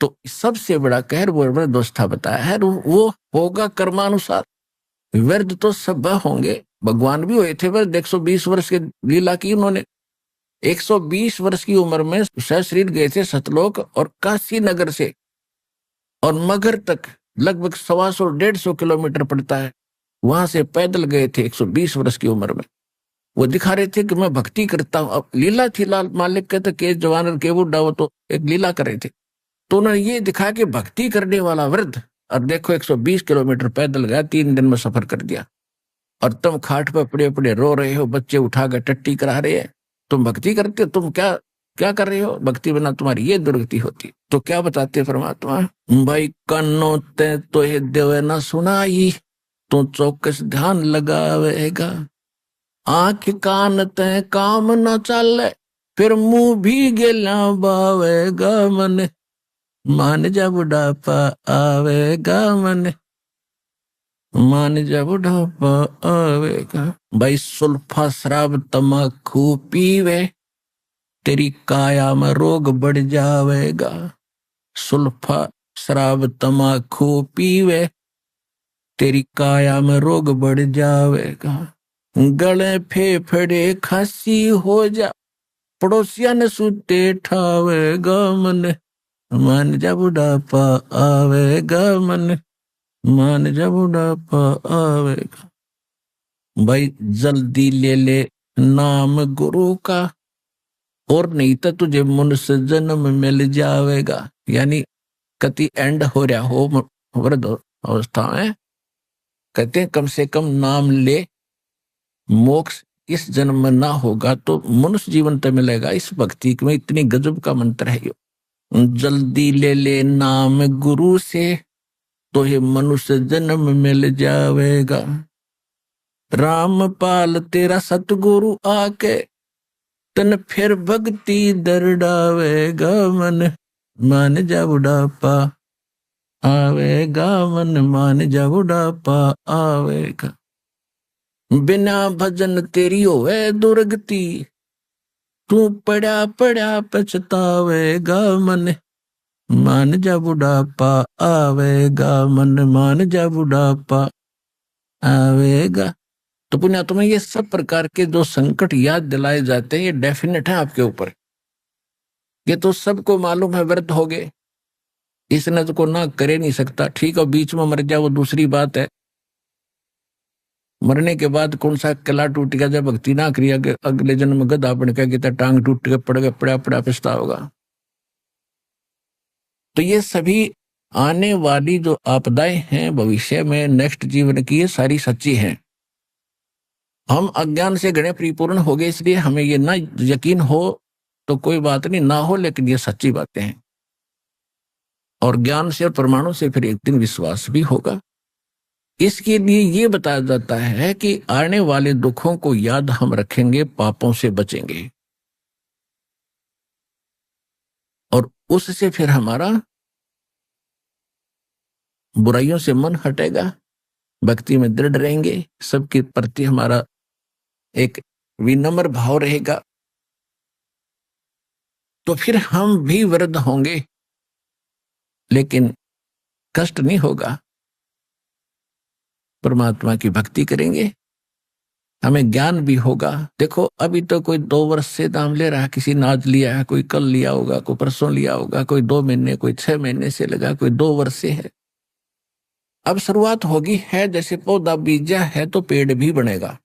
तो सबसे बड़ा कहर वो वृद्ध अवस्था बताया है, वो होगा कर्मानुसार। वृद्ध तो सब होंगे, भगवान भी हुए थे वृद्ध, 120 वर्ष के लीला की उन्होंने, 120 वर्ष की उम्र में सशरीर गए थे सतलोक, और काशी नगर से और मगर तक लगभग 125-150 किलोमीटर पड़ता है, वहां से पैदल गए थे 120 वर्ष की उम्र में। वो दिखा रहे थे कि मैं भक्ति करता हूं। अब लीला थी, लाल मालिक कहते के जवान के बुढ़ा, वो तो एक लीला कर रहे थे। तो उन्होंने ये दिखा कि भक्ति करने वाला वृद्ध, और देखो 120 किलोमीटर पैदल गया, 3 दिन में सफर कर दिया, और तुम खाट पर पड़े पड़े रो रहे हो, बच्चे उठा कर टट्टी करा रहे हैं, तुम भक्ति करते हो, तुम क्या क्या कर रहे हो, भक्ति बिना तुम्हारी ये दुर्गति होती। तो क्या बताते परमात्मा, भाई कानो ते तो ये देवे ना सुनाई, तो चौकस ध्यान लगावेगा, आंख कान ते काम न चले, फिर मुंह भी गेला बावेगा मन, मान जा बुढ़ापा आवेगा मन, मान जा बुढ़ापा आवेगा। भाई सुल्फा शराब तमाकू पीवे, तेरी काया में रोग बढ़ जावेगा। सुल्फा शराब तमाकू पीवे, तेरी काया में रोग बढ़ जावेगा। गले फेफड़े खांसी हो जा, पड़ोसिया ने सूते ठावेगा मन, मान जा बुढ़ापा आवेगा मन, मान जा बुढ़ापा आवेगा। भाई जल्दी ले ले नाम गुरु का, और नहीं तो तुझे मनुष्य जन्म मिल जावेगा। यानी कति एंड हो रहा हो वृद्ध अवस्था में, कहते हैं कम से कम नाम ले, मोक्ष इस जन्म में ना होगा तो मनुष्य जीवन तो मिलेगा। इस भक्ति में इतनी गजब का मंत्र है यो, जल्दी ले ले नाम गुरु से, तो ये मनुष्य जन्म मिल जावेगा। रामपाल तेरा सतगुरु आके, तन फिर भक्ति दरडावेगा मन, मान जा बुढ़ापा आवेगा मन, मान जा बुढ़ापा आवेगा। बिना भजन तेरी होवे दुर्गति, तू पड़ा पड़ा पछतावेगा मन, मान जा बुढ़ापा आवेगा मन, मान जा बुढ़ापा आवेगा। तो पुण्य तुम्हें ये सब प्रकार के जो संकट याद दिलाए जाते हैं, ये डेफिनेट है आपके ऊपर। ये तो सबको मालूम है, व्रत हो गए, इसने तो को ना करे नहीं सकता। ठीक है, बीच में मर जाए वो दूसरी बात है, मरने के बाद कौन सा किला टूट गया, जब भक्ति ना करिया अगले जन्म में गधा बन के टांग टूट के पड़ गया, पड़ा पड़ा पिछता होगा। तो ये सभी आने वाली जो आपदाएं हैं भविष्य में, नेक्स्ट जीवन की, ये सारी सच्ची हैं। हम अज्ञान से घणे परिपूर्ण हो गए, इसलिए हमें ये ना यकीन हो तो कोई बात नहीं, ना हो, लेकिन ये सच्ची बातें हैं। और ज्ञान से और प्रमाणों से फिर एक दिन विश्वास भी होगा। इसके लिए ये बताया जाता है कि आने वाले दुखों को याद हम रखेंगे, पापों से बचेंगे, और उससे फिर हमारा बुराइयों से मन हटेगा, भक्ति में दृढ़ रहेंगे, सबके प्रति हमारा एक विनम्र भाव रहेगा, तो फिर हम भी वृद्ध होंगे, लेकिन कष्ट नहीं होगा। परमात्मा की भक्ति करेंगे, हमें ज्ञान भी होगा। देखो अभी तो कोई 2 वर्ष से दाम ले रहा है, किसी ने आज लिया है, कोई कल लिया होगा, कोई परसों लिया होगा, कोई 2 महीने, कोई 6 महीने से लगा, कोई 2 वर्ष से है। अब शुरुआत होगी है, जैसे पौधा बीजा है तो पेड़ भी बनेगा।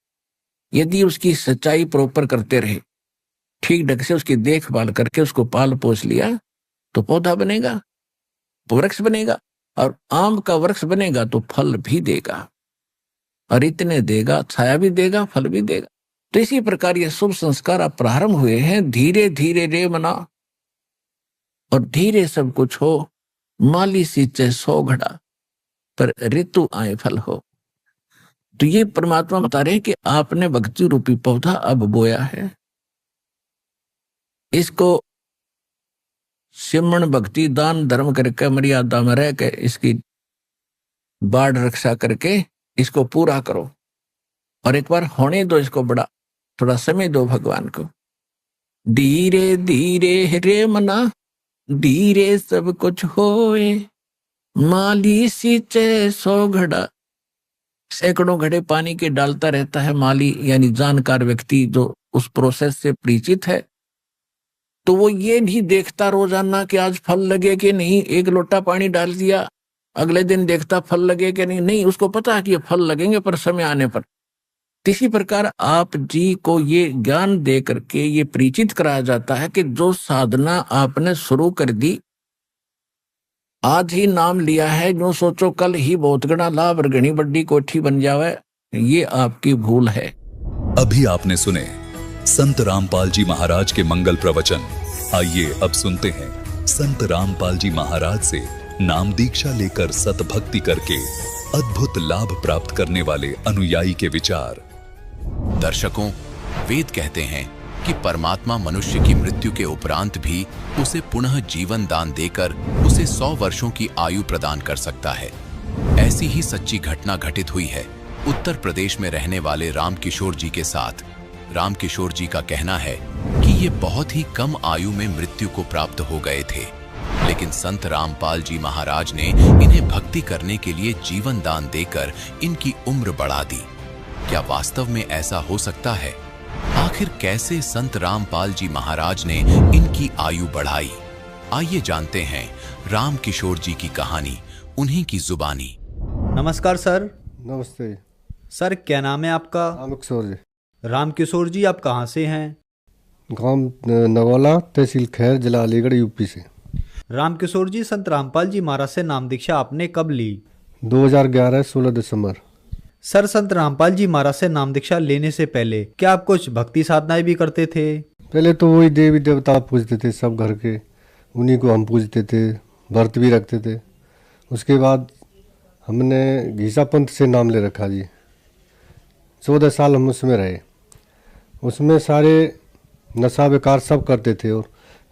यदि उसकी सच्चाई प्रॉपर करते रहे, ठीक ढंग से उसकी देखभाल करके उसको पाल पोस लिया, तो पौधा बनेगा, वृक्ष बनेगा, और आम का वृक्ष बनेगा तो फल भी देगा, और इतने देगा, छाया भी देगा, फल भी देगा। तो इसी प्रकार ये शुभ संस्कार अब प्रारंभ हुए हैं। धीरे धीरे रे मना, और धीरे सब कुछ हो, माली सींचे 100 घड़ा, पर ऋतु आए फल हो। तो ये परमात्मा बता रहे हैं कि आपने भक्ति रूपी पौधा अब बोया है, इसको सिमरण भक्ति दान धर्म करके मर्यादा में रह के इसकी बाढ़ रक्षा करके इसको पूरा करो, और एक बार होने दो इसको, बड़ा थोड़ा समय दो भगवान को। धीरे धीरे रे मना, धीरे सब कुछ होए, माली सींचे 100 घड़ा। सैकड़ों घड़े पानी के डालता रहता है माली, यानी जानकार व्यक्ति जो उस प्रोसेस से परिचित है, तो वो ये नहीं देखता रोजाना कि आज फल लगे कि नहीं, एक लोटा पानी डाल दिया, अगले दिन देखता फल लगे कि नहीं, उसको पता है कि ये फल लगेंगे पर समय आने पर। इसी प्रकार आप जी को ये ज्ञान दे करके ये परिचित कराया जाता है कि जो साधना आपने शुरू कर दी, आज ही नाम लिया है, जो सोचो कल ही बहुत गणा लाभ और घनी बड्डी कोठी बन जावे, ये आपकी भूल है। अभी आपने सुने संत रामपाल जी महाराज के मंगल प्रवचन। आइए अब सुनते हैं संत रामपाल जी महाराज से नाम दीक्षा लेकर सतभक्ति करके अद्भुत लाभ प्राप्त करने वाले अनुयायी के विचार। दर्शकों, वेद कहते हैं कि परमात्मा मनुष्य की मृत्यु के उपरांत भी उसे पुनः जीवन दान देकर उसे 100 वर्षों की आयु प्रदान कर सकता है। ऐसी ही सच्ची घटना घटित हुई है उत्तर प्रदेश में रहने वाले रामकिशोर जी के साथ। रामकिशोर जी का कहना है कि ये बहुत ही कम आयु में मृत्यु को प्राप्त हो गए थे, लेकिन संत रामपाल जी महाराज ने इन्हें भक्ति करने के लिए जीवन दान देकर इनकी उम्र बढ़ा दी। क्या वास्तव में ऐसा हो सकता है? आखिर कैसे संत रामपाल जी महाराज ने इनकी आयु बढ़ाई? आइए जानते हैं रामकिशोर जी की कहानी उन्हीं की जुबानी। नमस्कार सर। नमस्ते सर, क्या नाम है आपका? रामकिशोर जी। रामकिशोर जी, आप कहाँ से हैं? गांव नगौला, तहसील खैर, जिला अलीगढ़, यूपी से। रामकिशोर जी, संत रामपाल जी महाराज से नाम दीक्षा आपने कब ली? 2011 16 दिसंबर। सर, संत रामपाल जी महाराज से नाम दीक्षा लेने से पहले क्या आप कुछ भक्ति साधनाएं भी करते थे? पहले तो वही देवी देवता पूजते थे, सब घर के उन्हीं को हम पूजते थे, व्रत भी रखते थे। उसके बाद हमने घीसा पंथ से नाम ले रखा जी। 14 साल हम उसमें रहे। उसमें सारे नशा बेकार सब करते थे और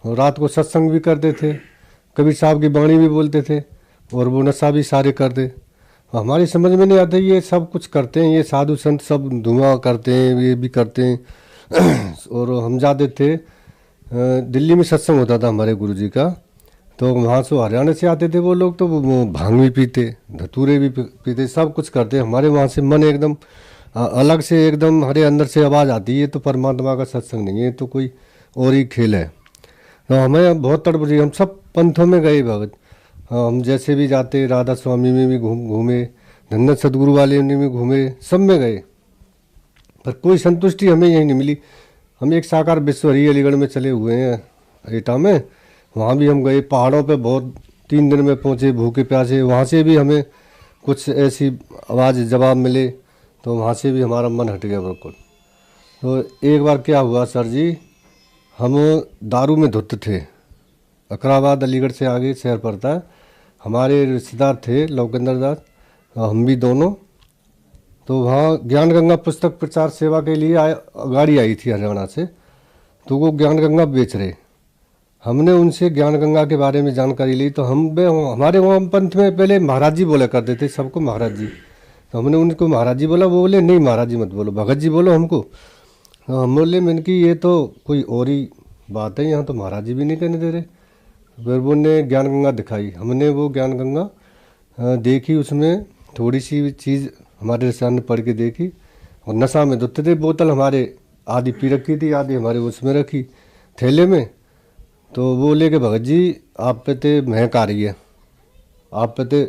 रात को सत्संग भी करते थे, कभी साहब की वाणी भी बोलते थे और वो नशा भी सारे करते। हमारी समझ में नहीं आता ये सब कुछ करते हैं, ये साधु संत सब धुआं करते हैं, ये भी करते हैं। और हम जाते थे, दिल्ली में सत्संग होता था हमारे गुरुजी का, तो वहाँ से हरियाणा से आते थे वो लोग, तो वो भांग भी पीते, धतूरे भी पीते, सब कुछ करते। हमारे वहाँ से मन एकदम अलग से, एकदम हमारे अंदर से आवाज़ आती है, तो परमात्मा का सत्संग नहीं है, तो कोई और ही खेल है। तो हमें बहुत तड़प रही, हम सब पंथों में गए भगत, हम जैसे भी जाते, राधा स्वामी में भी घूमे, धन्य सदगुरु वाले में भी घूमे, सब में गए, पर कोई संतुष्टि हमें यही नहीं मिली। हम एक साकार विश्वहरी अलीगढ़ में चले हुए हैं एटा में, वहाँ भी हम गए, पहाड़ों पे बहुत 3 दिन में पहुँचे भूखे प्यासे। वहाँ से भी हमें कुछ ऐसी आवाज़ जवाब मिले, तो वहाँ से भी हमारा मन हट गया बिल्कुल। तो एक बार क्या हुआ सर जी, हम दारू में धुत थे, अकराबाद अलीगढ़ से आगे शहर पड़ता है, हमारे रिश्तेदार थे लौकेंद्र दास, हम भी दोनों। तो वहाँ ज्ञान गंगा पुस्तक प्रचार सेवा के लिए गाड़ी आई थी हरियाणा से, तो वो ज्ञान गंगा बेच रहे। हमने उनसे ज्ञान गंगा के बारे में जानकारी ली, तो हमारे वहाँ पंथ में पहले महाराज जी बोला करते थे सबको, महाराज जी। तो हमने उनको महाराज जी बोला, वो बोले नहीं महाराज जी मत बोलो, भगत जी बोलो हमको। तो हम बोले मैंने कि ये तो कोई और ही बात है, यहाँ तो महाराज जी भी नहीं कहने दे रहे। फिर वो ने ज्ञान गंगा दिखाई, हमने वो ज्ञान गंगा देखी, उसमें थोड़ी सी चीज़ हमारे सामने पढ़ के देखी, और नशा में धुते थे। बोतल हमारे आधी पी रखी थी, आधी हमारे उसमें रखी थैले में। तो वो लेके भगत जी आप पे तो महक आ रही है, आप पे तो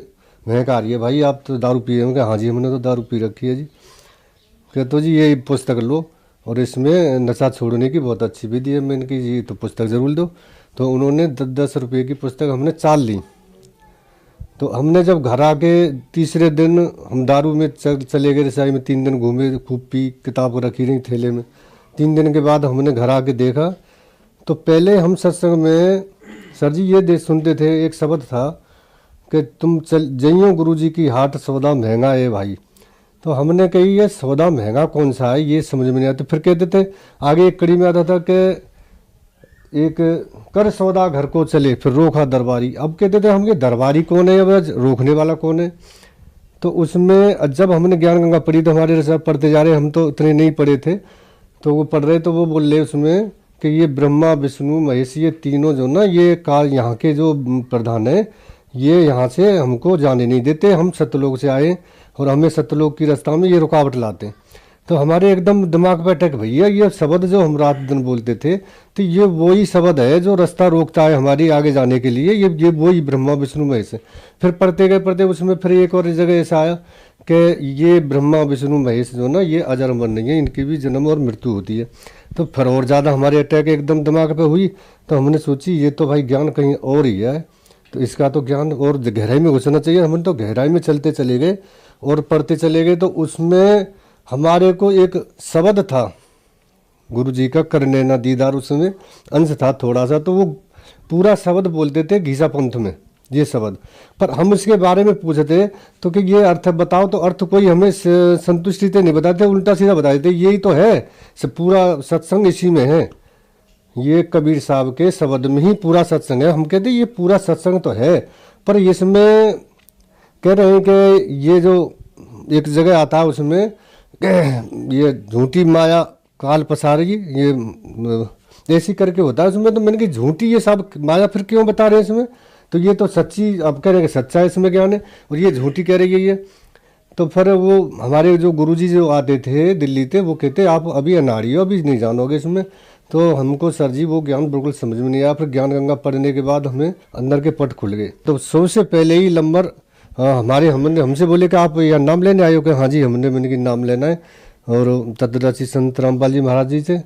महक आ रही है भाई, आप तो दारू पिए होंगे। हाँ जी हमने तो दारू पी रखी है जी। कहते तो जी ये पुस्तक लो और इसमें नशा छोड़ने की बहुत अच्छी विधि है। मैंने कि जी तो पुस्तक ज़रूर दो। तो उन्होंने 10-10 रुपये की पुस्तक हमने 4 ली। तो हमने जब घर आके तीसरे दिन हम दारू में चले गए रसाई में, 3 दिन घूमे, खूब पी, किताब रखी रही थैले में। 3 दिन के बाद हमने घर आके देखा, तो पहले हम सत्संग में सर जी ये सुनते थे, एक शब्द था कि तुम चल जइयो गुरु जी की हाट, सौदा महंगा है भाई। तो हमने कही ये सौदा महंगा कौन सा है, ये समझ में नहीं आता। फिर कहते थे, आगे एक कड़ी में आता था कि एक कर सौदा घर को चले, फिर रोका दरबारी। अब कहते थे हम ये दरबारी कौन है, अब रोकने वाला कौन है। तो उसमें जब हमने ज्ञान गंगा पढ़ी, तो हमारे सब पढ़ते जा रहे, हम तो इतने नहीं पढ़े थे, तो वो पढ़ रहे, तो वो बोल रहे उसमें कि ये ब्रह्मा विष्णु महेश, ये तीनों जो ना, ये काल यहाँ के जो प्रधान है, ये यहाँ से हमको जाने नहीं देते, हम सत्यलोक से आए और हमें सत्यलोक की रास्ता में ये रुकावट लाते हैं। तो हमारे एकदम दिमाग पे अटैक, भैया ये शब्द जो हम रात दिन बोलते थे तो ये वही शब्द है जो रास्ता रोकता है हमारी आगे जाने के लिए, ये वही ब्रह्मा विष्णु महेश है। फिर पढ़ते गए पढ़ते उसमें फिर एक और जगह ऐसा आया कि ये ब्रह्मा विष्णु महेश जो ना ये अजर अमर नहीं है, इनकी भी जन्म और मृत्यु होती है। तो फिर और ज़्यादा हमारे अटैक एकदम दिमाग पे हुई। तो हमने सोची ये तो भाई ज्ञान कहीं और ही है, तो इसका तो ज्ञान और गहराई में घुसना चाहिए। हमने तो गहराई में चलते चले गए और पढ़ते चले गए। तो उसमें हमारे को एक शब्द था गुरु जी का, करने ना दीदार, उसमें अंश था थोड़ा सा, तो वो पूरा शब्द बोलते थे घीसा पंथ में ये शब्द। पर हम इसके बारे में पूछते तो कि ये अर्थ बताओ, तो अर्थ कोई हमें संतुष्टि से नहीं बताते, उल्टा सीधा बता देते यही तो है, पूरा सत्संग इसी में है, ये कबीर साहब के शब्द में ही पूरा सत्संग है। हम कहते ये पूरा सत्संग तो है, पर इसमें कह रहे हैं कि ये जो एक जगह आता है उसमें ये झूठी माया काल पसारी, ये ऐसी करके होता है उसमें। तो मैंने कहा झूठी ये सब माया फिर क्यों बता रहे हैं इसमें, तो ये तो सच्ची अब कह रहे हैं कि सच्चा है इसमें ज्ञान है, और ये झूठी कह रही है ये। तो फिर वो हमारे जो गुरुजी जो आते थे दिल्ली से, वो कहते आप अभी अनाड़ी हो, अभी नहीं जानोगे इसमें। तो हमको सर जी वो ज्ञान बिल्कुल समझ में नहीं आया। फिर ज्ञान गंगा पढ़ने के बाद हमें अंदर के पट खुल गए। तो सबसे पहले ही नंबर हमसे बोले कि आप यहाँ नाम लेने आए हो? कि हाँ जी मैंने कि नाम लेना है, और तत्वदर्शी संत रामपाल जी महाराज जी से।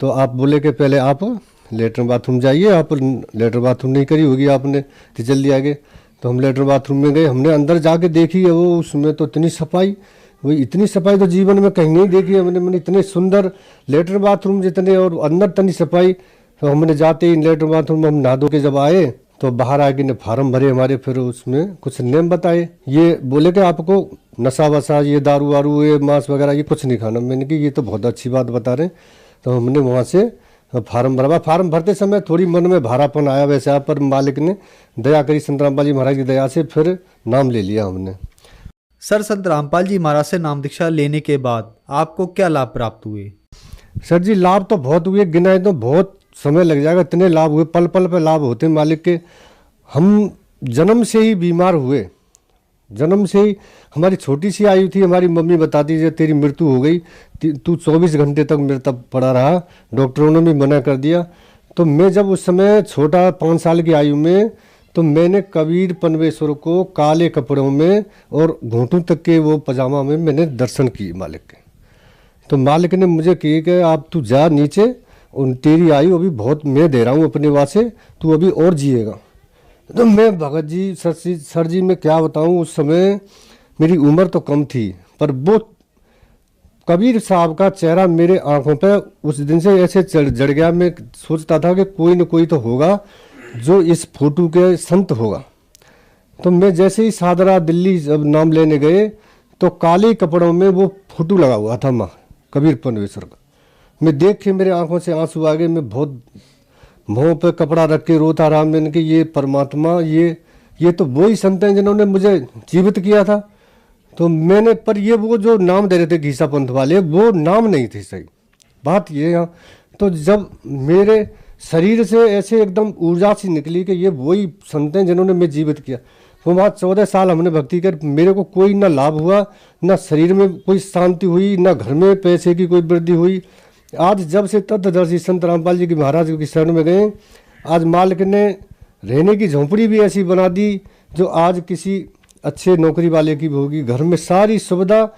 तो आप बोले कि पहले आप लेटरिन बाथरूम जाइए, आप लेटरिन बाथरूम नहीं करी होगी आपने, तो जल्दी आ गए। तो हम लेटरिन बाथरूम में गए, हमने अंदर जाके देखी है वो, उसमें तो इतनी सफाई, वही इतनी सफाई तो जीवन में कहीं नहीं देखी है मैंने इतने सुंदर लेटरिन बाथरूम जितने, और अंदर इतनी सफाई। तो हमने जाते ही लेटरिन बाथरूम में हम नहा धो के जब आए तो बाहर आके ने फार्म भरे हमारे, फिर उसमें कुछ नियम बताए। ये बोले कि आपको नशा वशा, ये दारू वारू, ये मांस वगैरह ये कुछ नहीं खाना। मैंने कि ये तो बहुत अच्छी बात बता रहे हैं। तो हमने वहाँ से फार्म भरवा। फार्म भरते समय थोड़ी मन में भारापन आया वैसे, पर मालिक ने दया करी, संत रामपाल जी महाराज की दया से फिर नाम ले लिया हमने। सर, संत रामपाल जी महाराज से नाम दीक्षा लेने के बाद आपको क्या लाभ प्राप्त हुए? सर जी लाभ तो बहुत हुए, गिनाए तो बहुत समय लग जाएगा, इतने लाभ हुए, पल पल पे लाभ होते मालिक के। हम जन्म से ही बीमार हुए, जन्म से ही हमारी छोटी सी आयु थी, हमारी मम्मी बताती थी तेरी मृत्यु हो गई, तू 24 घंटे तक मेरे तब पड़ा रहा, डॉक्टरों ने भी मना कर दिया। तो मैं जब उस समय छोटा 5 साल की आयु में, तो मैंने कबीर पनवेश्वर को काले कपड़ों में और घुटनों तक के वो पजामा में मैंने दर्शन किए मालिक के। तो मालिक ने मुझे कही कि आप तू जा नीचे, और तेरी आयु अभी बहुत मैं दे रहा हूँ अपने वास्ते, तू अभी और जिएगा। तो मैं भगत जी सर जी मैं क्या बताऊँ, उस समय मेरी उम्र तो कम थी, पर वो कबीर साहब का चेहरा मेरे आंखों पे उस दिन से ऐसे जड़ गया। मैं सोचता था कि कोई न कोई तो होगा जो इस फोटो के संत होगा। तो मैं जैसे ही सादरा दिल्ली जब नाम लेने गए, तो काले कपड़ों में वो फोटो लगा हुआ था माँ कबीर पनवेश्वर का। मैं देख के मेरे आंखों से आंसू आ गए, मैं बहुत मुँह पे कपड़ा रख के रोता रहा। मैंने कि ये परमात्मा, ये तो वही संत हैं जिन्होंने मुझे जीवित किया था। तो मैंने, पर ये वो जो नाम दे रहे थे घीसा पंथ वाले, वो नाम नहीं थे सही बात ये यहाँ। तो जब मेरे शरीर से ऐसे एकदम ऊर्जा सी निकली कि ये वही संत हैं जिन्होंने मैं जीवित किया। वो वहाँ 14 साल हमने भक्ति कर, मेरे को कोई ना लाभ हुआ, ना शरीर में कोई शांति हुई, ना घर में पैसे की कोई वृद्धि हुई। आज जब से तत्वदर्शी संत रामपाल जी की महाराज की शरण में गए, आज मालिक ने रहने की झोंपड़ी भी ऐसी बना दी जो आज किसी अच्छे नौकरी वाले की भी होगी। घर में सारी सुविधा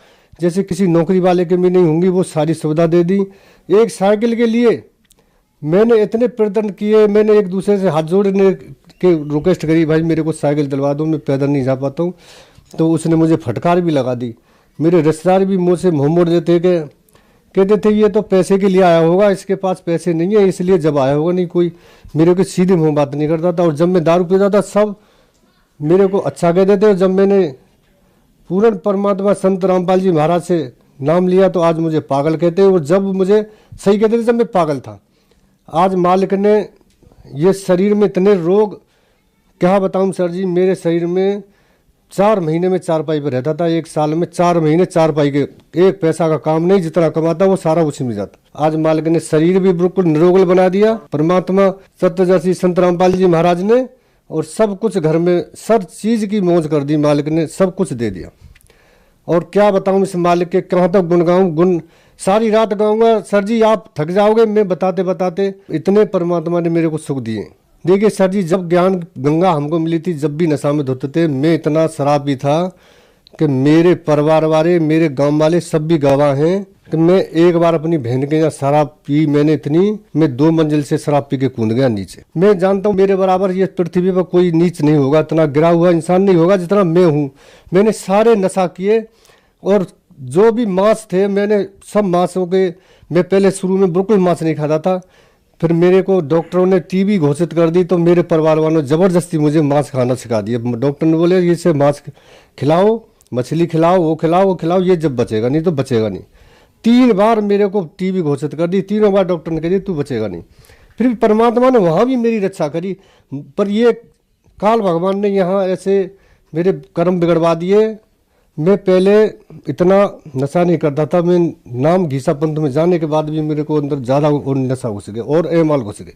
जैसे किसी नौकरी वाले के भी नहीं होंगी, वो सारी सुविधा दे दी। एक साइकिल के लिए मैंने इतने प्रयत्न किए, मैंने एक दूसरे से हाथ जोड़ने के रिक्वेस्ट करी, भाई मेरे को साइकिल दिलवा दो, मैं पैदल नहीं जा पाता हूँ। तो उसने मुझे फटकार भी लगा दी। मेरे रिश्तेदार भी मुँह से मुँह मोड़ देते कि कहते थे ये तो पैसे के लिए आया होगा, इसके पास पैसे नहीं है इसलिए जब आया होगा। नहीं कोई मेरे को सीधे मुँह बात नहीं करता था। और जब मैं दारू पीता था सब मेरे को अच्छा कहते थे। जब मैंने पूर्ण परमात्मा संत रामपाल जी महाराज से नाम लिया तो आज मुझे पागल कहते हैं, और जब मुझे सही कहते थे जब मैं पागल था। आज मालिक ने ये शरीर में इतने रोग, क्या बताऊं सर जी, मेरे शरीर में 4 महीने में चारपाई पर रहता था, 1 साल में 4 महीने चारपाई के, एक पैसा का काम नहीं, जितना कमाता वो सारा उसी में जाता। आज मालिक ने शरीर भी बिल्कुल निरोगल बना दिया परमात्मा सत्यदर्शी संत रामपाल जी महाराज ने, और सब कुछ घर में सब चीज़ की मौज कर दी मालिक ने, सब कुछ दे दिया। और क्या बताऊं इस मालिक के, कहाँ तक गुण गाऊं, गुण सारी रात गाऊंगा सर जी, आप थक जाओगे मैं बताते बताते। इतने परमात्मा ने मेरे को सुख दिए। देखिए सर जी, जब ज्ञान गंगा हमको मिली थी, जब भी नशा में धुत थे, मैं इतना शराबी था कि मेरे परिवार वाले, मेरे गांव वाले सब भी गवाह हैं कि मैं एक बार अपनी बहन के यहाँ शराब पी मैंने इतनी, मैं 2 मंजिल से शराब पी के कूद गया नीचे। मैं जानता हूँ मेरे बराबर ये पृथ्वी पर कोई नीच नहीं होगा, इतना गिरा हुआ इंसान नहीं होगा जितना मैं हूँ। मैंने सारे नशा किए और जो भी मांस थे मैंने सब मांसों के, मैं पहले शुरू में बिल्कुल मांस नहीं खाता था, फिर मेरे को डॉक्टरों ने टीबी घोषित कर दी, तो मेरे परिवार वालों जबरदस्ती मुझे मांस खाना सिखा दिया। डॉक्टर ने बोले ये से मांस खिलाओ, मछली खिलाओ, वो खिलाओ, वो खिलाओ, ये जब बचेगा, नहीं तो बचेगा नहीं। 3 बार मेरे को टीबी घोषित कर दी, 3 बार डॉक्टर ने कह दिया तू बचेगा नहीं। फिर भी परमात्मा ने वहाँ भी मेरी रक्षा करी, पर ये काल भगवान ने यहाँ ऐसे मेरे कर्म बिगड़वा दिए। मैं पहले इतना नशा नहीं करता था, मैं नाम घीसा पंथ में जाने के बाद भी मेरे को अंदर ज़्यादा और नशा घुस गए और एमाल घुस गए,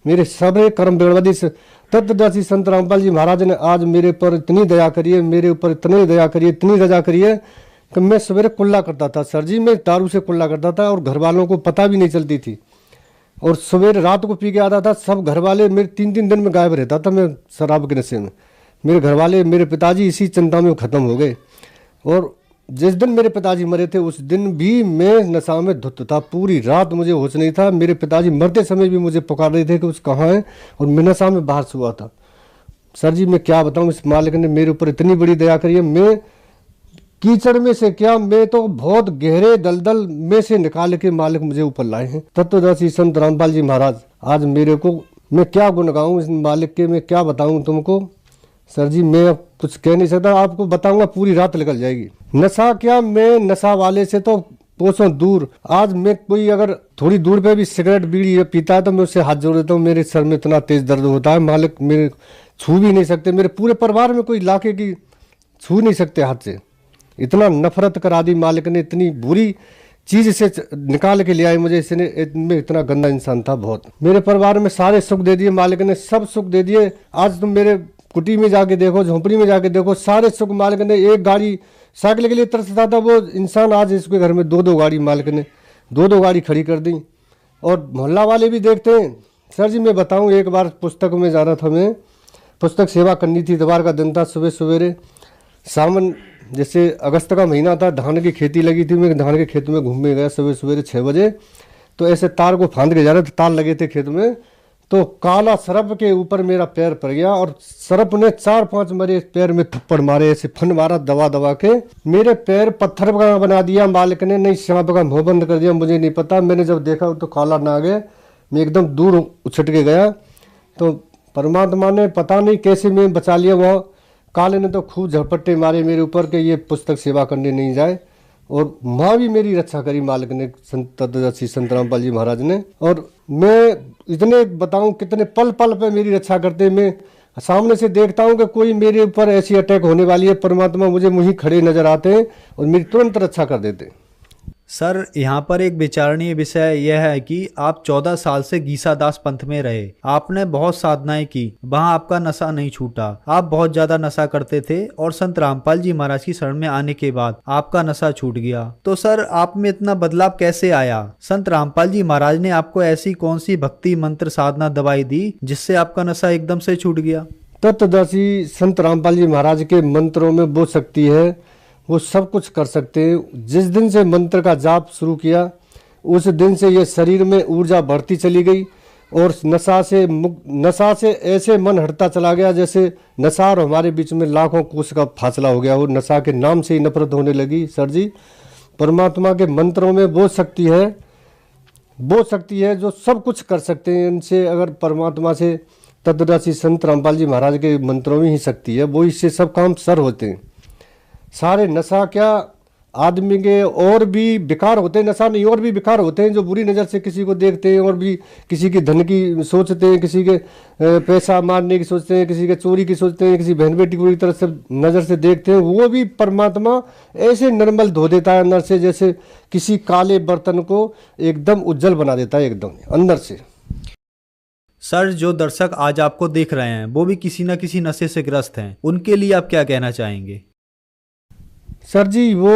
मेरे सारे कर्म बिगड़वा दिए। तत्वदर्शी संत रामपाल जी महाराज ने आज मेरे पर इतनी दया करी है, मेरे ऊपर इतनी दया करी है, इतनी रजा करी है कि मैं सवेरे कुल्ला करता था सर जी, मैं दारू से कुल्ला करता था और घर वालों को पता भी नहीं चलती थी, और सवेरे रात को पी के आता था। सब घर वाले मेरे 3-3 दिन में गायब रहता था मैं शराब के नशे में। मेरे घर वाले, मेरे पिताजी इसी चिंता में ख़त्म हो गए। और जिस दिन मेरे पिताजी मरे थे उस दिन भी मैं नशा में धुत था, पूरी रात मुझे होश नहीं था। मेरे पिताजी मरते समय भी मुझे पुकार रहे थे कि उस कहाँ है, और मैं नशा में बाहर से हुआ था। सर जी मैं क्या बताऊं, इस मालिक ने मेरे ऊपर इतनी बड़ी दया करी है। मैं कीचड़ में से क्या, मैं तो बहुत गहरे दलदल में से निकाल के मालिक मुझे ऊपर लाए हैं। तत्वदर्शी संत रामपाल जी महाराज आज मेरे को, मैं क्या गुण गाऊं इस मालिक के, मैं क्या बताऊं तुमको सर जी, मैं अब कुछ कह नहीं सकता। आपको बताऊंगा पूरी रात निकल जाएगी। नशा क्या, मैं नशा वाले से तो कोसों दूर। आज मैं कोई अगर थोड़ी दूर पे भी सिगरेट बीड़ी पीता है तो मैं उससे हाथ जोड़ देता हूँ। मेरे सर में इतना तेज दर्द होता है, मालिक मेरे छू भी नहीं सकते, मेरे पूरे परिवार में कोई लाके की छू नहीं सकते हाथ से। इतना नफरत करा दी मालिक ने, इतनी बुरी चीज से निकाल के ले आए मुझे। इसने, मैं इतना गंदा इंसान था बहुत। मेरे परिवार में सारे सुख दे दिए मालिक ने, सब सुख दे दिए। आज तुम मेरे कुटी में जाके देखो, झोंपड़ी में जाके देखो, सारे सुख मालिक ने। एक गाड़ी साइकिल के लिए तरसता था वो इंसान, आज इसके घर में 2-2 गाड़ी मालिक ने 2-2 गाड़ी खड़ी कर दी। और मोहल्ला वाले भी देखते हैं। सर जी मैं बताऊं, एक बार पुस्तक में जाना था, मैं पुस्तक सेवा करनी थी, इतवार का दिन था, सुबह सवेरे सावन जैसे अगस्त का महीना था, धान की खेती लगी थी। मैं धान के खेत में घूमने गया सुबह सवेरे 6 बजे, तो ऐसे तार को फांद के जा रहे थे, तार लगे थे खेत में, तो काला सरप के ऊपर मेरा पैर पड़ गया और सरप ने 4-5 मेरे पैर में थप्पड़ मारे, ऐसे फन मारा दबा दबा के। मेरे पैर पत्थर का बना दिया मालिक ने, नहीं सांप का मुंह बंद कर दिया, मुझे नहीं पता। मैंने जब देखा तो काला नाग है, मैं एकदम दूर उछट के गया। तो परमात्मा ने पता नहीं कैसे मैं बचा लिया। वहाँ काले ने तो खूब झपट्टे मारे मेरे ऊपर कि ये पुस्तक सेवा करने नहीं जाए, और वहाँ भी मेरी रक्षा करी मालिक ने, तत्वदर्शी संत रामपाल जी महाराज ने। और मैं इतने बताऊं कितने पल पल पे मेरी रक्षा करते। मैं सामने से देखता हूं कि कोई मेरे ऊपर ऐसी अटैक होने वाली है, परमात्मा मुझे वहीं खड़े नजर आते हैं और मेरी तुरंत रक्षा कर देते हैं। सर यहाँ पर एक विचारणीय विषय यह है कि आप 14 साल से गीसादास पंथ में रहे, आपने बहुत साधनाएं की, वहाँ आपका नशा नहीं छूटा, आप बहुत ज्यादा नशा करते थे, और संत रामपाल जी महाराज की शरण में आने के बाद आपका नशा छूट गया। तो सर आप में इतना बदलाव कैसे आया? संत रामपाल जी महाराज ने आपको ऐसी कौन सी भक्ति मंत्र साधना दवाई दी जिससे आपका नशा एकदम से छूट गया? तत्वदर्शी संत रामपाल जी महाराज के मंत्रों में वो शक्ति है, वो सब कुछ कर सकते हैं। जिस दिन से मंत्र का जाप शुरू किया उस दिन से ये शरीर में ऊर्जा बढ़ती चली गई, और नशा से ऐसे मन हटता चला गया जैसे नशा और हमारे बीच में लाखों कोस का फासला हो गया। वो नशा के नाम से ही नफरत होने लगी। सर जी परमात्मा के मंत्रों में वो शक्ति है जो सब कुछ कर सकते हैं। इनसे अगर परमात्मा से, तत्वदर्शी संत रामपाल जी महाराज के मंत्रों में ही शक्ति है, वो इससे सब काम सर होते हैं। सारे नशा क्या, आदमी के और भी विकार होते हैं, नशा नहीं और भी विकार होते हैं जो बुरी नज़र से किसी को देखते हैं, और भी किसी की धन की सोचते हैं, किसी के पैसा मारने की सोचते हैं, किसी के चोरी की सोचते हैं, किसी बहन बेटी को बुरी तरह से नज़र से देखते हैं। वो भी परमात्मा ऐसे निर्मल धो देता है अंदर से, जैसे किसी काले बर्तन को एकदम उज्जवल बना देता है एकदम अंदर से। सर जो दर्शक आज आपको देख रहे हैं वो भी किसी न किसी नशे से ग्रस्त हैं, उनके लिए आप क्या कहना चाहेंगे? सर जी वो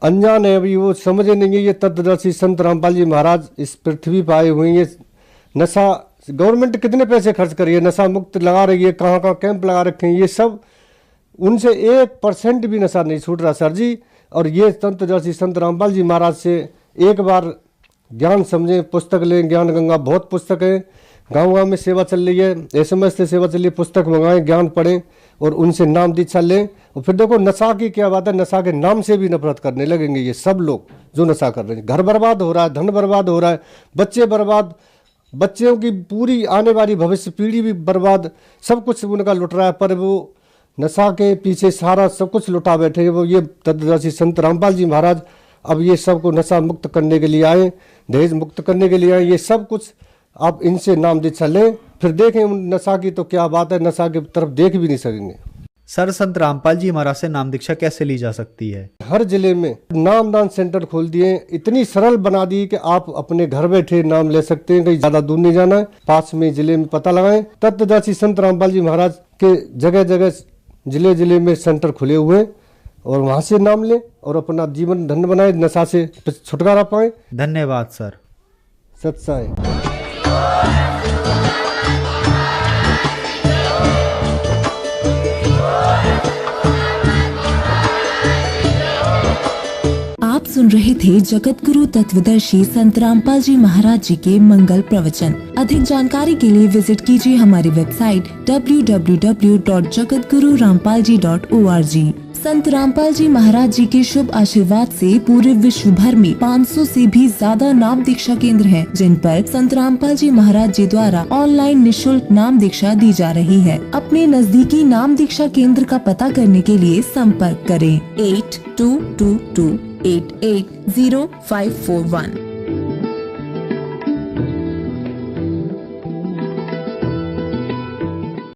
अनजान है, अभी वो समझे नहीं है। ये तत्वदर्शी संत रामपाल जी महाराज इस पृथ्वी पर आए हुए हैं। ये नशा गवर्नमेंट कितने पैसे खर्च करी है, नशा मुक्त लगा रही है, कहाँ कहाँ कैंप लगा रखे हैं, ये सब उनसे 1% भी नशा नहीं छूट रहा सर जी। और ये तत्वदर्शी संत रामपाल जी महाराज से एक बार ज्ञान समझें, पुस्तक लें। ज्ञान गंगा बहुत पुस्तक है, गाँव गाँव में सेवा चल रही है, SMS से सेवा चल रही है। पुस्तक मंगाएं, ज्ञान पढ़ें और उनसे नाम दीक्षा लें। और फिर देखो नशा की क्या बात है, नशा के नाम से भी नफरत करने लगेंगे ये सब लोग जो नशा कर रहे हैं। घर बर्बाद हो रहा है, धन बर्बाद हो रहा है, बच्चे बर्बाद, बच्चों की पूरी आने वाली भविष्य पीढ़ी भी बर्बाद, सब कुछ उनका लुट रहा है। पर वो नशा के पीछे सारा सब कुछ लुटा बैठे हैं। वो ये तत्वदर्शी संत रामपाल जी महाराज अब ये सबको नशा मुक्त करने के लिए आए, दहेज मुक्त करने के लिए आए। ये सब कुछ आप इनसे नाम दीक्षा लें, फिर देखें नशा की तो क्या बात है, नशा की तरफ देख भी नहीं सकेंगे। सर, संत रामपाल जी महाराज से नाम दीक्षा कैसे ली जा सकती है? हर जिले में नामदान सेंटर खोल दिए, इतनी सरल बना दी कि आप अपने घर बैठे नाम ले सकते हैं, कहीं ज्यादा दूर नहीं जाना है। पास में जिले में पता लगाएं। तत्वदर्शी संत रामपाल जी महाराज के जगह जगह जिले जिले में सेंटर खुले हुए और वहां से नाम लें और अपना जीवन धन्य बनाए, नशा से छुटकारा पाए। धन्यवाद सर। सत्साई। आप सुन रहे थे जगत गुरु तत्वदर्शी संत रामपाल जी महाराज जी के मंगल प्रवचन। अधिक जानकारी के लिए विजिट कीजिए हमारी वेबसाइट www.jagatgururampalji.org। संत रामपाल जी महाराज जी के शुभ आशीर्वाद से पूरे विश्व भर में 500 से भी ज्यादा नाम दीक्षा केंद्र हैं, जिन पर संत रामपाल जी महाराज जी द्वारा ऑनलाइन निशुल्क नाम दीक्षा दी जा रही है। अपने नजदीकी नाम दीक्षा केंद्र का पता करने के लिए संपर्क करें 8222880541।